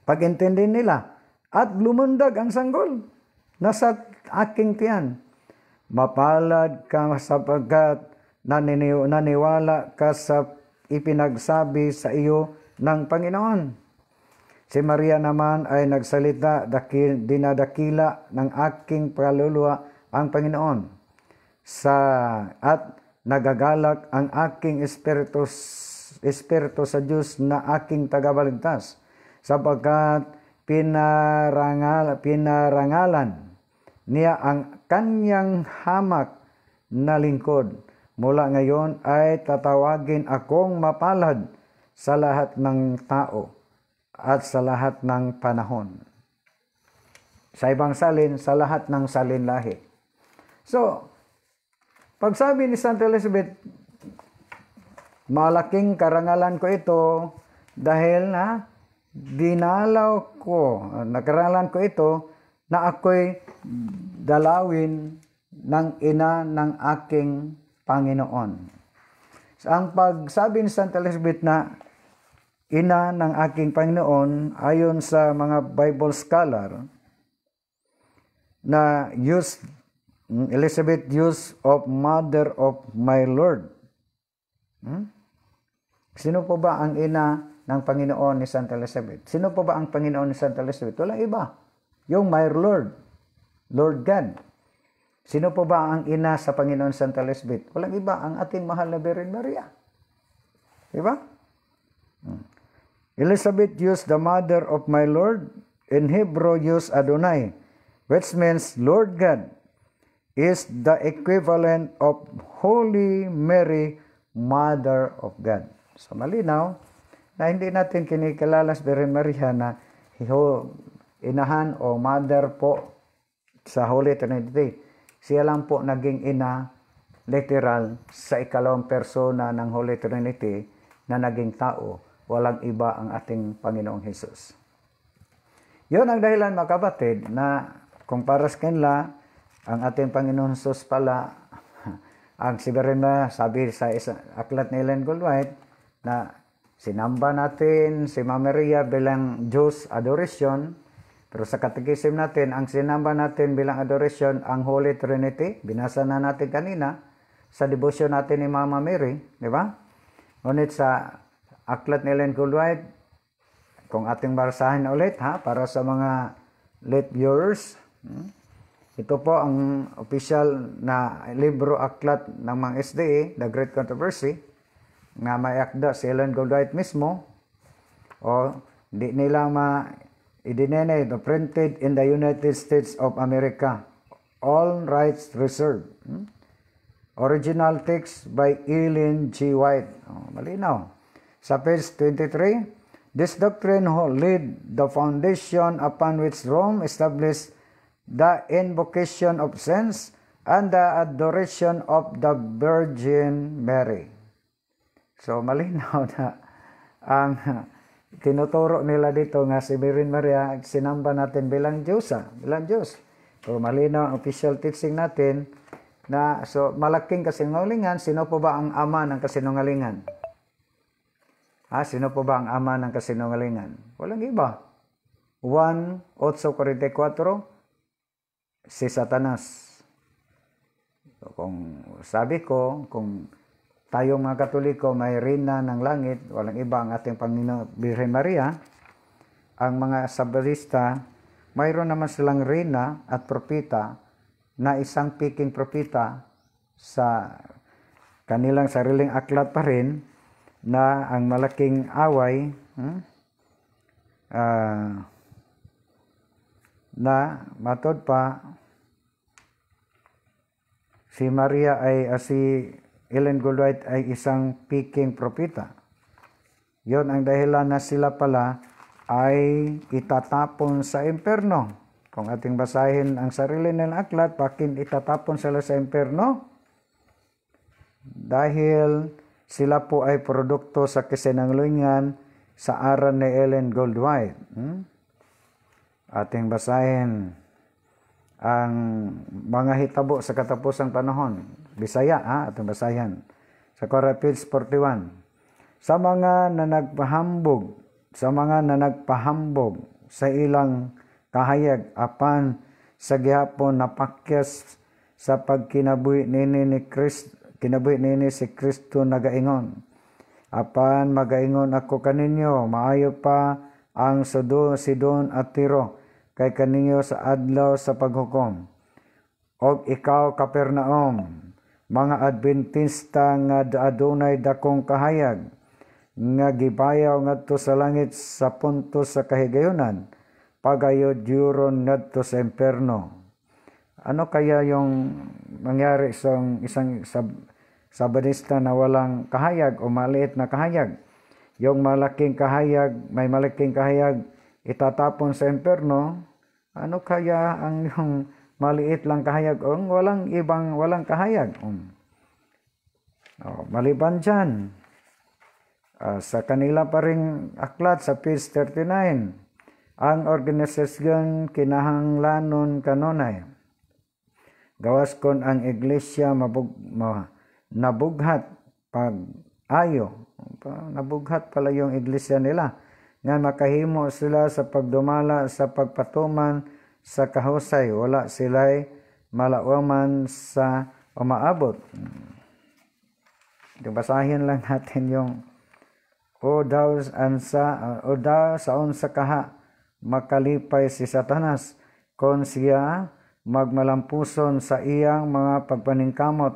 pag-intindi nila. At lumundag ang sanggol. Nasa aking tiyan. Mapalad ka sapagkat naniwala ka sa ipinagsabi sa iyo ng Panginoon. Si Maria naman ay nagsalita, dinadakila ng aking kaluluwa ang Panginoon. At nagagalak ang aking espiritu sa Diyos na aking tagabaligtas, sapagkat pinarangalan niya ang kanyang hamak na lingkod. Mula ngayon ay tatawagin akong mapalad sa lahat ng tao at sa lahat ng panahon. Sa ibang salin, sa lahat ng salinlahi. So, pag sabi ni Santa Elizabeth, malaking karangalan ko ito dahil nakarangalan ko ito na ako'y dalawin ng ina ng aking Panginoon. So, ang pagsabi ni Santa Elizabeth na ina ng aking Panginoon, ayon sa mga Bible scholar, na Elizabeth use of mother of my Lord. Sino po ba ang ina ng Panginoon ni Santa Elizabeth? Sino po ba ang Panginoon ni Santa Elizabeth? Walang iba. Yung my Lord, Lord God. Sino po ba ang ina sa Panginoon Santa Elizabeth? Walang iba, ang ating mahal na Virgen Maria. Diba? Elizabeth used the mother of my Lord. In Hebrew, used Adonai, which means Lord God, is the equivalent of Holy Mary, Mother of God. So malinaw na hindi natin kinikilala si Virgen Maria na inahan o mother po sa Holy Trinity. Siya lang po naging ina, literal, sa ikalawang persona ng Holy Trinity na naging tao. Walang iba ang ating Panginoong Hesus. Yun ang dahilan, mga kapatid, na kung para sa kanila, ang ating Panginoon Jesus pala, ang sigarin sabi sa aklat ni Ellen Goldwhite na sinamba natin si Mama Maria bilang Diyos, adoration, pero sa katekism natin, ang sinamba natin bilang adoration, ang Holy Trinity, binasa na natin kanina, sa devotion natin ni Mama Mary, di ba? Ngunit sa aklat ni Ellen Goldwhite, kung ating basahin ulit, para sa mga late viewers, ito po ang official na libro aklat ng mga SDA, The Great Controversy, nga may akda si Ellen Goldwhite mismo, o di nila idinene, printed in the United States of America, all rights reserved. Original text by Ellen G. White. Malinaw. Sa page 23, this doctrine laid the foundation upon which Rome established the invocation of saints and the adoration of the Virgin Mary. So, malinaw na ang tinuturo nila dito nga si Virgin Maria, sinamba natin bilang Diyos. Bilang Diyos. So, malinaw ang official teaching natin na, so, malaking kasinungalingan. Sino po ba ang ama ng kasinungalingan? Sino po ba ang ama ng kasinungalingan? Walang iba. 1:8:44, si Satanas. So, kung sabi ko, kung tayong mga Katoliko may reyna ng langit, walang iba ang ating Panginoon Birhen Maria, ang mga Sabadista, mayroon naman silang reyna at propita na isang piking propita sa kanilang sariling aklat pa rin na ang malaking away na matod pa si Maria si Ellen Goldwhite ay isang piking propita. Yon ang dahilan na sila pala ay itatapon sa impyerno. Kung ating basahin ang sarili ng aklat, bakit itatapon sila sa impyerno? Dahil sila po ay produkto sa kasinungalingan sa aral ni Ellen Goldwhite. Ating basahin ang mga hitabo sa katapusang panahon. Bisaya, ating basahin. Sa page 41. Sa mga nanagpahambog sa ilang kahayag apan sa gihapon napakyas sa pagkinabuhi nini si Kristo nagaingon. Apan magaingon ako kaninyo, maayo pa ang Sidon at Tiro kay kaninyo sa adlaw sa paghukom. Og ikaw Kapernaum, mga Adventista nga adunay dakong kahayag, nga gibayaw ngadto sa langit sa puntos sa kahigayunan, pagayod yuron ngadto sa impyerno. Ano kaya yung mangyari sa isang Sabadista na walang kahayag o maliit na kahayag? Yung malaking kahayag, may malaking kahayag, itatapon sa impyerno. Ano kaya ang yung maliit lang kahayag o walang kahayag? Maliban dyan, sa kanila pa ring aklat sa page 39, ang organisasyon kinahanglanon kanunay. Gawas kon ang iglesia nabughat nabughat pala yung iglesia nila nga makahimo sila sa pagdumala sa pagpatuman sa kahusay, wala sila'y malawaman sa umaabot. Basahin lang natin yung o daw saon sa kaha makalipay si Satanas kon siya magmalampuson sa iyang mga pagpaningkamot.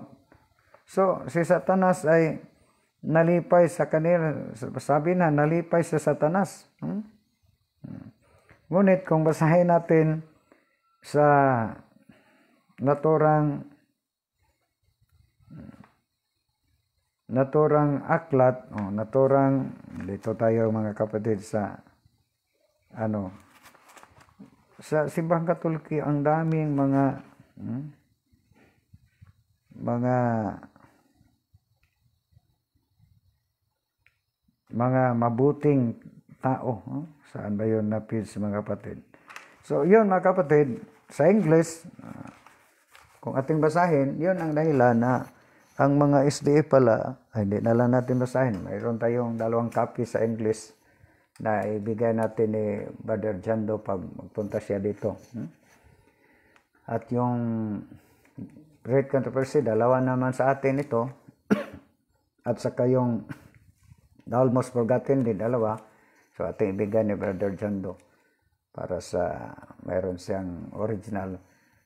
So, si Satanas ay nalipay sa kanila. Sabi na, nalipay sa Satanas. Ngunit kung basahin natin sa naturang aklat, dito tayo mga kapatid sa sa Simbahang Katoliko, ang daming mga mabuting tao. Saan ba yun na page mga kapatid? So yun mga kapatid, sa English, kung ating basahin, yun ang dahilan na ang mga SDA pala, ay hindi na lang natin basahin. Mayroon tayong 2 copy sa English na ibigay natin ni Brother Jando pag magpunta siya dito. At yung Great Controversy, 2 naman sa atin ito. At saka yung The Almost Forgotten din, 2. So ating ibigay ni Brother Jando para sa mayroon siyang original.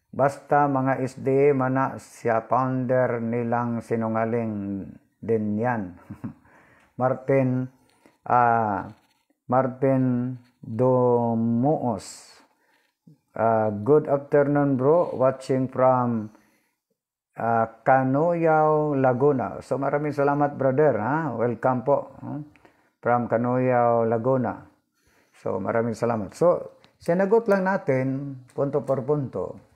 Basta mga SDA mana siya founder nilang sinungaling din yan. Martin Domuos. Good afternoon bro, watching from Canuyao, Laguna. So maraming salamat brother, welcome po from Canuyao, Laguna. So maraming salamat. So sinagot lang natin punto por punto.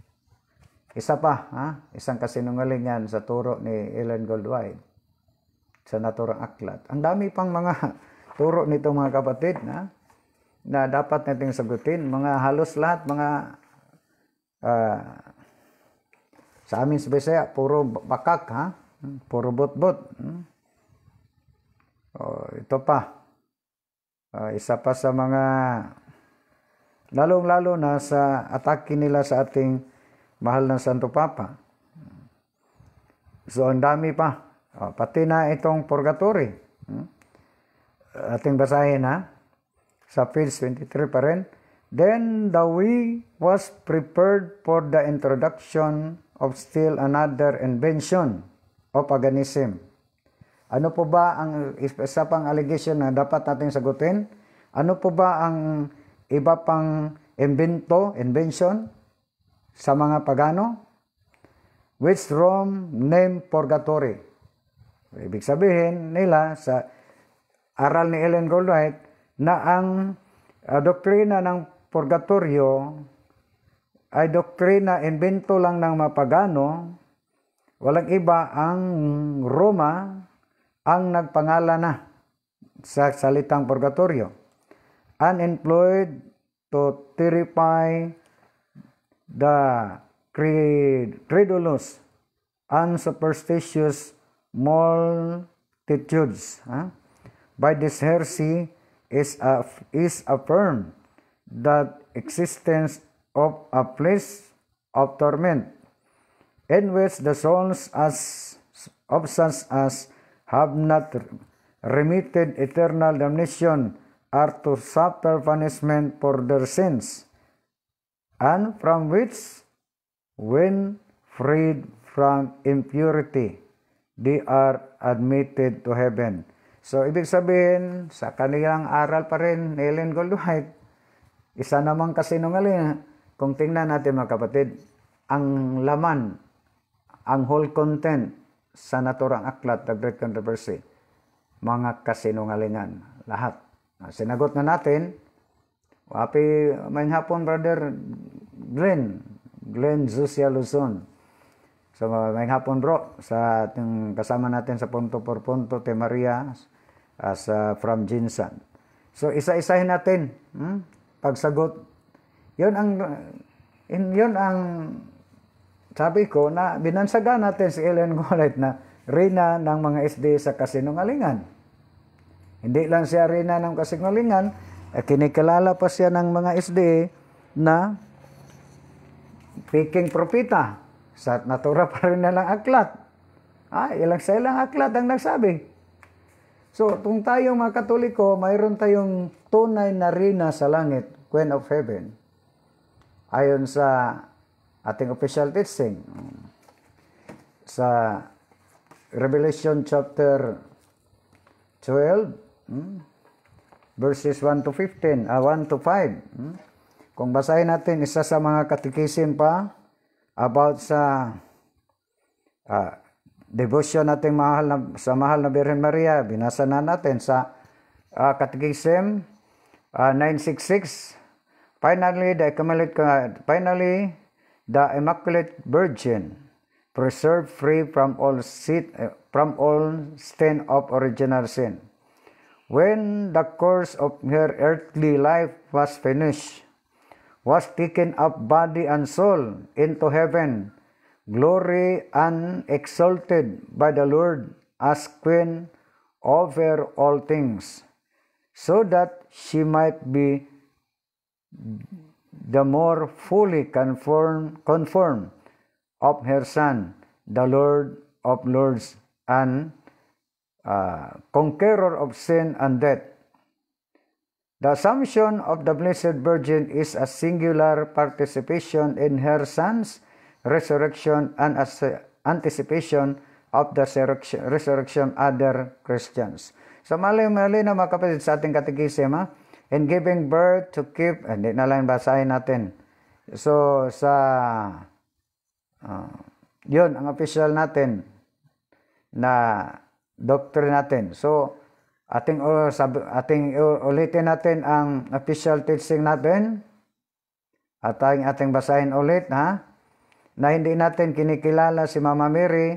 Isa pa, isang kasinungalingan sa turo ni Ellen Goldwhite sa naturang aklat. Ang dami pang mga turo nito mga kapatid na dapat nating sagutin. Mga halos lahat, mga sa amin sa Bisaya, puro bakak, puro bot-bot. Ito pa, isa pa sa mga lalong-lalo na sa atake nila sa ating mahal ng Santo Papa. So, ang dami pa. Pati na itong purgatory. Ating basahin sa page 23 pa rin. Then the way was prepared for the introduction of still another invention of paganism. Ano po ba ang isa pang allegation na dapat natin sagutin? Ano po ba ang iba pang invention sa mga pagano? Which Rome named purgatory. Ibig sabihin nila sa aral ni Ellen Goldwhite na ang doktrina ng purgatorio ay doktrina invento lang ng mga pagano. Walang iba, ang Roma ang nagpangalan na sa salitang purgatorio. Unemployed to terrify the credulous and superstitious multitudes. By this heresy is affirmed that existence of a place of torment in which the souls of such as have not remitted eternal damnation are to suffer punishment for their sins, and from which, when freed from impurity, they are admitted to heaven. So, ibig sabihin, sa kanilang aral pa rin ni Ellen Goldwhite, isa namang kasinungalingan. Kung tingnan natin mga kapatid, ang laman, ang whole content sa naturang aklat, The Great Controversy, mga kasinungalingan, lahat. Sinagot na natin. Happy may hapon, Brother Glenn Zusia Luzon. So, may hapon bro, sa ating kasama natin sa punto por punto, Te Maria, from Jinsan. So, isa-isahin natin, pagsagot. Yun ang sabi ko na binansaga natin si Ellen Goldwhite na reyna ng mga SDA sa kasinungalingan. Hindi lang siya reyna ng kasinungalingan, kinikilala pa siya ng mga SDA na peking propita sa natura pa rin nalang aklat. Ilang sa ilang aklat ang nagsabi. So, kung tayong mga Katoliko, mayroon tayong tunay na reyna sa langit, Queen of Heaven. Ayon sa ating official teaching, sa Revelation chapter 12, verses 1 to 15, 1 to 5. Kung basahin natin, isa sa mga katikisim pa about sa devotion nating sa mahal na Birhen Maria, binasa na natin sa katikisim 966. Finally, the Immaculate Virgin, preserved free from all stain of original sin. When the course of her earthly life was finished, was taken up body and soul into heaven glory and exalted by the Lord as queen over all things, so that she might be the more fully conform of her Son, the Lord of lords and conqueror of sin and death. The assumption of the Blessed Virgin is a singular participation in her Son's resurrection and anticipation of the resurrection other Christians. So mali na mga kapatid sa ating katekism, in giving birth to keep, hindi na lang basahin natin. So sa yun ang official natin na doctrine natin. So ating ulitin natin ang official teaching natin at ating basahin ulit, na hindi natin kinikilala si Mama Mary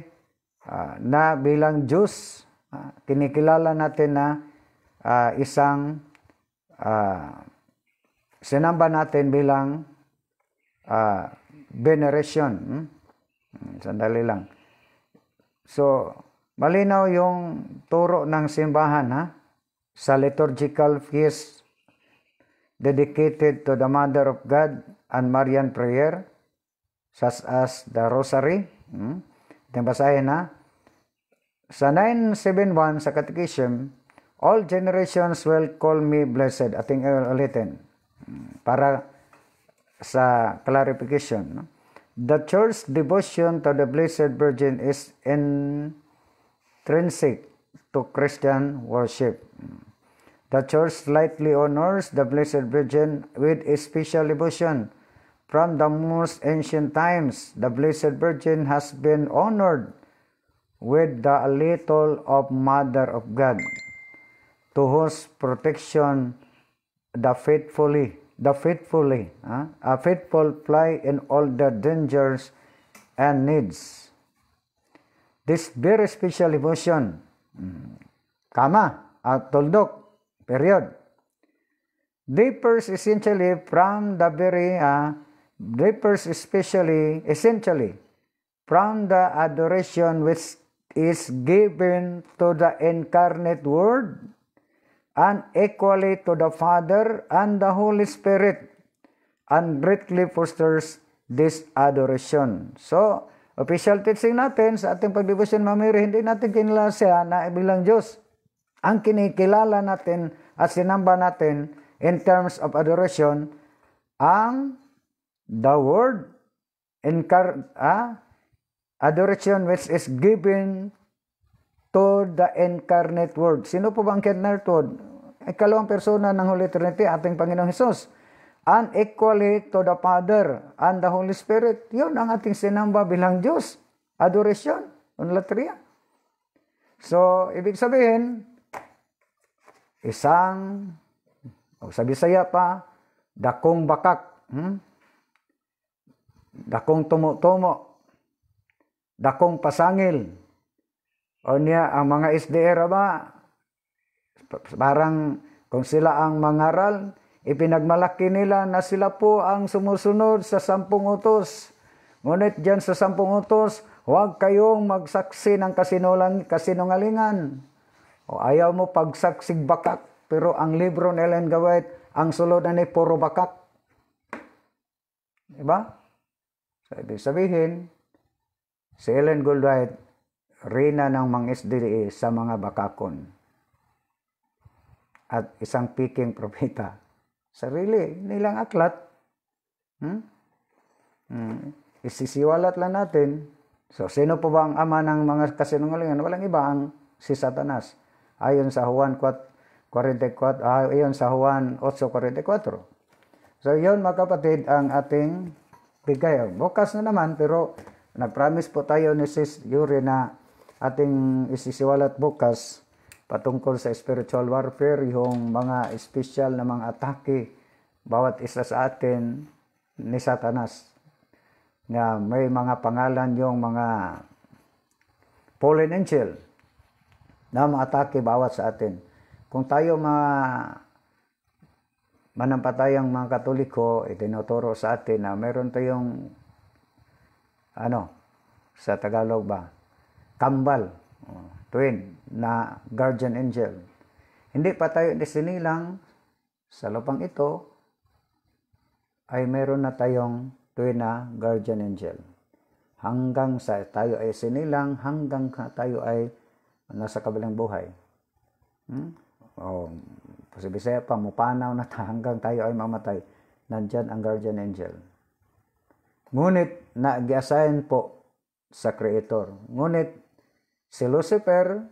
na bilang Diyos. Kinikilala natin na isang sinamba natin bilang veneration. Sandali lang. So malinaw yung turo ng simbahan sa liturgical feast dedicated to the Mother of God and Marian prayer, such as the Rosary. Ito basahin sa 971 sa Catechism, all generations will call me blessed. Ating ulitin para sa clarification. The Church devotion to the Blessed Virgin is intrinsic to Christian worship. The Church slightly honors the Blessed Virgin with a special devotion. From the most ancient times, the Blessed Virgin has been honored with the little of Mother of God, to whose protection the faithful fly in all the dangers and needs. This very special devotion, tuldok, period, differs essentially from the adoration which is given to the incarnate Word and equally to the Father and the Holy Spirit, and greatly fosters this adoration. So, official teaching natin sa ating pagdebosyon, Mama Mary, hindi natin kinilala siya na bilang Diyos. Ang kinikilala natin at sinamba natin in terms of adoration, ang the Word, adoration which is given to the incarnate Word. Sino po ba ang incarnate Word? Ikalawang persona ng Holy Trinity, ating Panginoong Hesus. And equally to the Father and the Holy Spirit. Yun ang ating sinamba bilang Diyos. Adoration, latria. So, ibig sabihin, sa Bisaya pa, dakong bakak, dakong tumo-tumo, dakong pasangil. O niya, ang mga SDR ba, parang kung sila ang mangaral, ipinagmalaki nila na sila po ang sumusunod sa 10 utos. Ngunit dyan sa 10 utos, huwag kayong magsaksi ng kasinungalingan. O ayaw mo pagsaksig bakak, pero ang libro ni Ellen G. White, ang sulod na puro bakak. Diba? So, ibig sabihin, si Ellen G. White, reyna ng mga SDA sa mga bakakon. At isang piking propeta. Sarili nilang aklat. Isisiwalat lang natin. So, sino po ba ang ama ng mga kasinungalingan? Walang iba ang si Satanas. Ayon sa Juan 4:44, ayon sa Juan 8:44. So, yun mga kapatid ang ating bigay. Bukas na naman, pero nag-promise po tayo ni Sis Yuri na ating isisiwalat bukas patungkol sa spiritual warfare, yung mga special na mga atake bawat isa sa atin ni Satanas, na may mga pangalan yung mga fallen angel na mga atake bawat sa atin. Kung tayo manampatayang mga Katoliko, itinuturo sa atin na meron tayong sa Tagalog ba? Kambal. Twin na guardian angel. Hindi pa tayo sinilang sa lupang ito ay meron na tayong twin na guardian angel. Hanggang sa tayo ay sinilang, hanggang tayo ay nasa kabilang buhay. Sa Bisaya pa, mupanaw na hanggang tayo ay mamatay. Nandyan ang guardian angel. Ngunit, nag-assign po sa Creator. Ngunit, si Lucifer,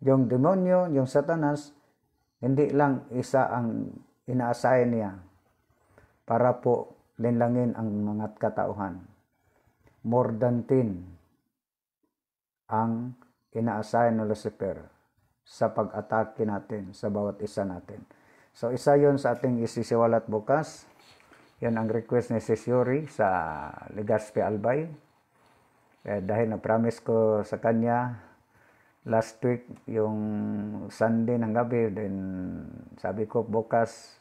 yung demonyo, yung Satanas, hindi lang isa ang ina-assign niya para po linlangin ang mga katauhan. More than 10 ang ina-assign ng Lucifer sa pag-atake natin sa bawat isa natin. So, isa yon sa ating isisiwalat bukas. Yan ang request ni Sis Yuri sa Legazpi Albay. Dahil na-promise ko sa kanya last week, yung Sunday ng gabi, then sabi ko bukas,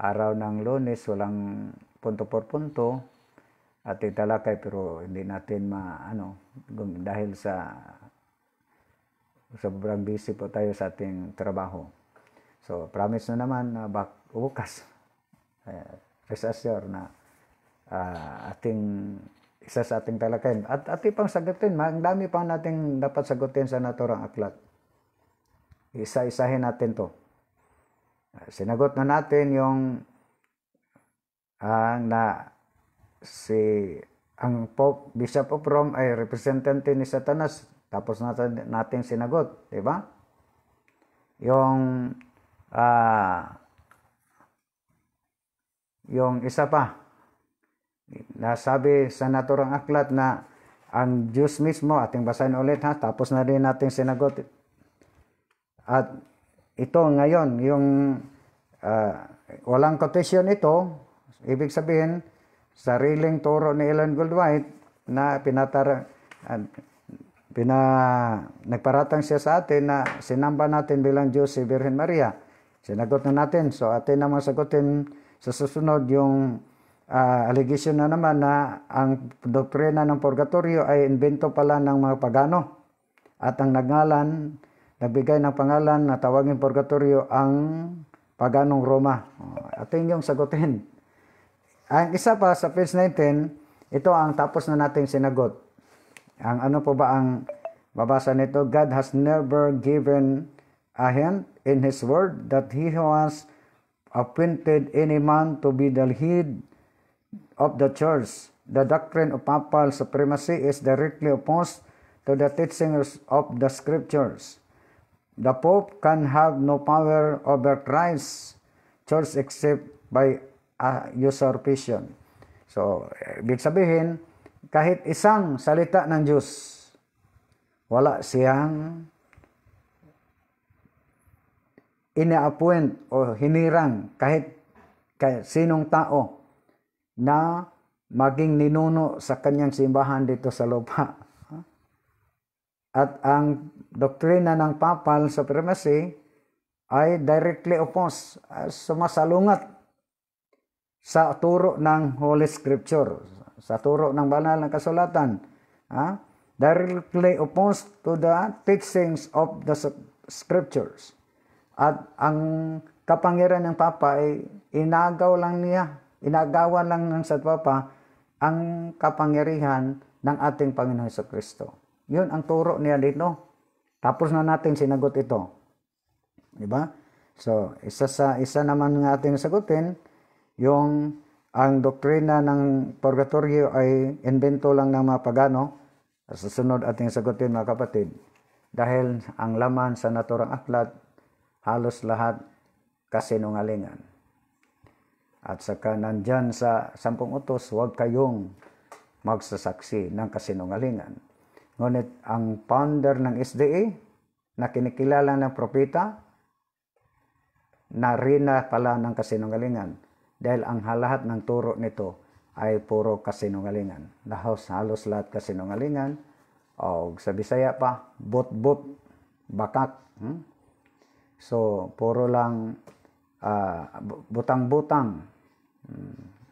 araw ng Lunes, walang punto por punto, at italakay, pero hindi natin dahil sa sobrang busy po tayo sa ating trabaho. So, promise na naman na bukas, rest assured na isa sa ating talakayin. At pang sagutin, ang dami pang nating dapat sagutin sa naturang aklat. Isa-isahin natin to. Sinagot na natin yung ang Pope, Bishop of Rome ay representante ni Satanas. Tapos natin sinagot, di ba? Yung isa pa, nasabi sa naturang aklat na ang Diyos mismo, ating basahin ulit tapos na rin natin sinagot. At ito ngayon, yung walang quotation ito, ibig sabihin, sariling turo ni Ellen Goldwhite na nagparatang siya sa atin na sinamba natin bilang Diyos si Virgen Maria. Sinagot na natin. So atin naman sagutin sa susunod yung allegation na naman na ang doktrina ng purgatorio ay invento pala ng mga pagano. At ang nagbigay ng pangalan na tawagin purgatorio ang paganong Roma. Atin yung sagutin. Ang isa pa sa page 19, ito ang tapos na nating sinagot. Ang ano po ba ang babasa nito? God has never given a hint in His word that He has appointed any man to be the head of the church. The doctrine of papal supremacy is directly opposed to the teachings of the scriptures. The Pope can have no power over Christ's church except by usurpation. So, ibig sabihin, kahit isang salita ng Diyos, wala siyang ina-appoint o hinirang kahit sinong tao na maging ninuno sa kanyang simbahan dito sa lupa. At ang doktrina ng papal supremacy ay directly opposed, sumasalungat sa turo ng Holy Scripture, sa turo ng banal na kasulatan. Directly opposed to the teachings of the Scriptures. At ang kapangyarihan ng Papa ay inagawan lang ng sa Papa ang kapangyarihan ng ating Panginoon Jesucristo. Yun ang turo niya dito. Tapos na natin sinagot ito. Diba? So, isa naman ng ating sagutin, yung ang doktrina ng purgatorio ay invento lang ng mga pagano. Sa sunod ating sagutin mga kapatid. Dahil ang laman sa naturang aklat, halos lahat kasinungalingan. At saka nandyan sa 10 utos, huwag kayong magsasaksi ng kasinungalingan. Ngunit ang founder ng SDA, na kinikilala ng propeta, narina pala ng kasinungalingan. Dahil ang lahat ng turo nito ay puro kasinungalingan. Halos lahat kasinungalingan. O sa Bisaya pa, bot-bot, bakak. So, puro lang butang-butang.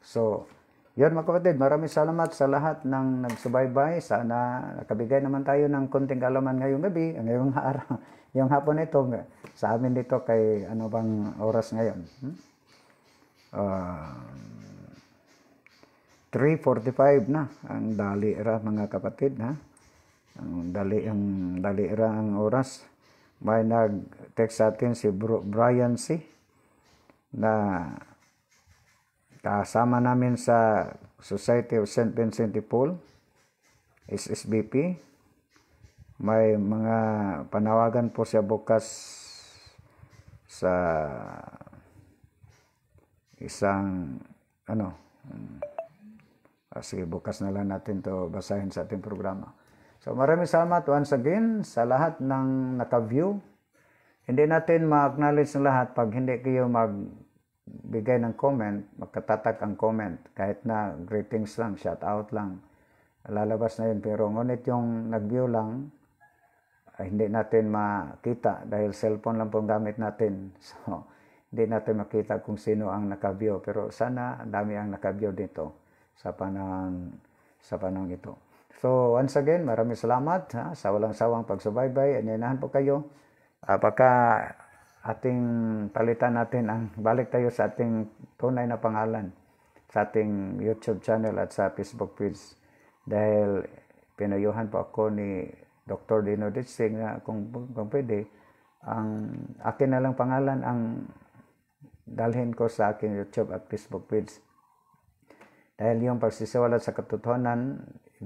So, Yun mga kapatid, maraming salamat sa lahat ng nagsubaybay. Sana nakabigay naman tayo ng konting kaalaman ngayong gabi, ngayong araw, yung hapon ito, sa amin dito kay ano bang oras ngayon. 3:45 na ang dali ra mga kapatid, ha. Ang dali ra ang oras. May nag-text sa atin si Brian C. na kasama namin sa Society of St. Vincent de Paul, SSBP. May mga panawagan po siya bukas sa isang sige, bukas na lang natin to basahin sa ating programa. So maraming salamat once again sa lahat ng naka-view. Hindi natin ma-acknowledge ng lahat pag hindi kayo magbigay ng comment, magkatatak ang comment. Kahit na greetings lang, shout out lang, lalabas na yun. Pero ngunit yung nag-view lang, hindi natin makita dahil cellphone lang pong gamit natin. So, hindi natin makita kung sino ang naka-view. Pero sana dami ang naka-view dito sa panahon ito. So, once again, maraming salamat sa walang sawang pagsubaybay. Anyayahan po kayo. Baka ating palitan natin balik tayo sa ating tunay na pangalan sa ating YouTube channel at sa Facebook page. Dahil pinayuhan po ako ni Dr. Dino Ditsing na kung pwede, ang akin na lang pangalan ang dalhin ko sa aking YouTube at Facebook page. Dahil yung pagsisiwalat sa katotohanan,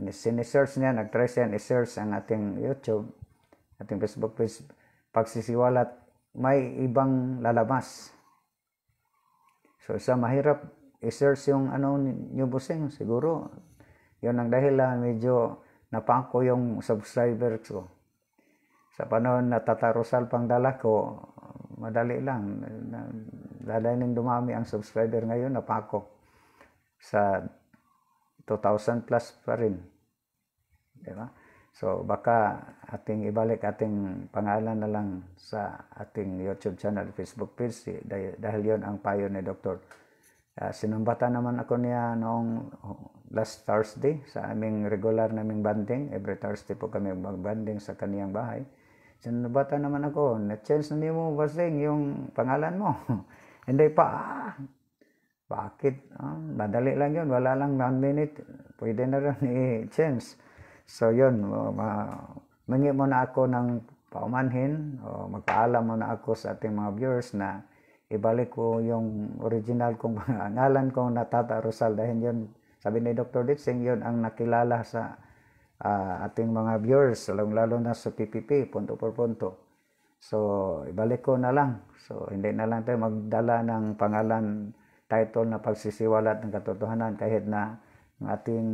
sinesearch niya, nag-try siya i-search ang ating YouTube, ating Facebook page, pagsisiwalat, may ibang lalabas. So, sa mahirap i-search yung New Busing, siguro, yun ang dahilan, medyo napako yung subscribers ko. Sa panahon na tatarusal pang dala ko, madali lang. Dadaling dumami ang subscriber ngayon, napako. Sa 2,000 plus pa rin. Diba? So, baka ating ibalik ating pangalan na lang sa ating YouTube channel, Facebook page, dahil yon ang payo ni Dr. Sinumbatan naman ako niya noong last Thursday sa aming regular naming banding. Every Thursday po kami mag-banding sa kaniyang bahay. Sinumbatan naman ako, na-change na mo, Basing, yung pangalan mo. Hindi pa. Bakit? Madali lang yun. Wala lang 1 minute. Pwede na rin i-change. So yun, mangi mo na ako ng paumanhin o magpaalam mo na ako sa ating mga viewers na ibalik ko yung original kong pangalan kong na Tata Rosal. Dahil yun, sabi ni Dr. Ditsing, yun ang nakilala sa ating mga viewers, lalo na sa PPP, punto por punto. So, ibalik ko na lang. So, hindi na lang tayo magdala ng pangalan, title na pagsisiwalat ng katotohanan kahit na ang ating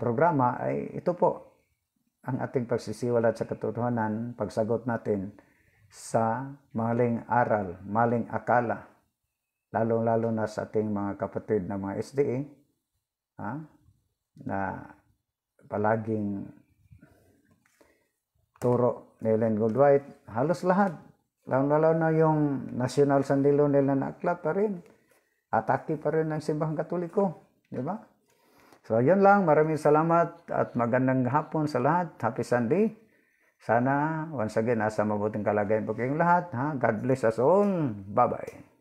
programa ay ito po ang ating pagsisiwalat sa katotohanan, pagsagot natin sa maling aral, maling akala, lalo-lalo na sa ating mga kapatid na mga SDA na palaging turo ni Ellen Goldwhite, halos lahat, lalo na yung national sandilo nila na aklat pa rin, atake pa rin ng simbahang Katoliko, di ba? So, yun lang. Maraming salamat at magandang hapon sa lahat. Happy Sunday. Sana, once again, nasa mabuting kalagayan po kayong lahat. God bless us all. Bye-bye.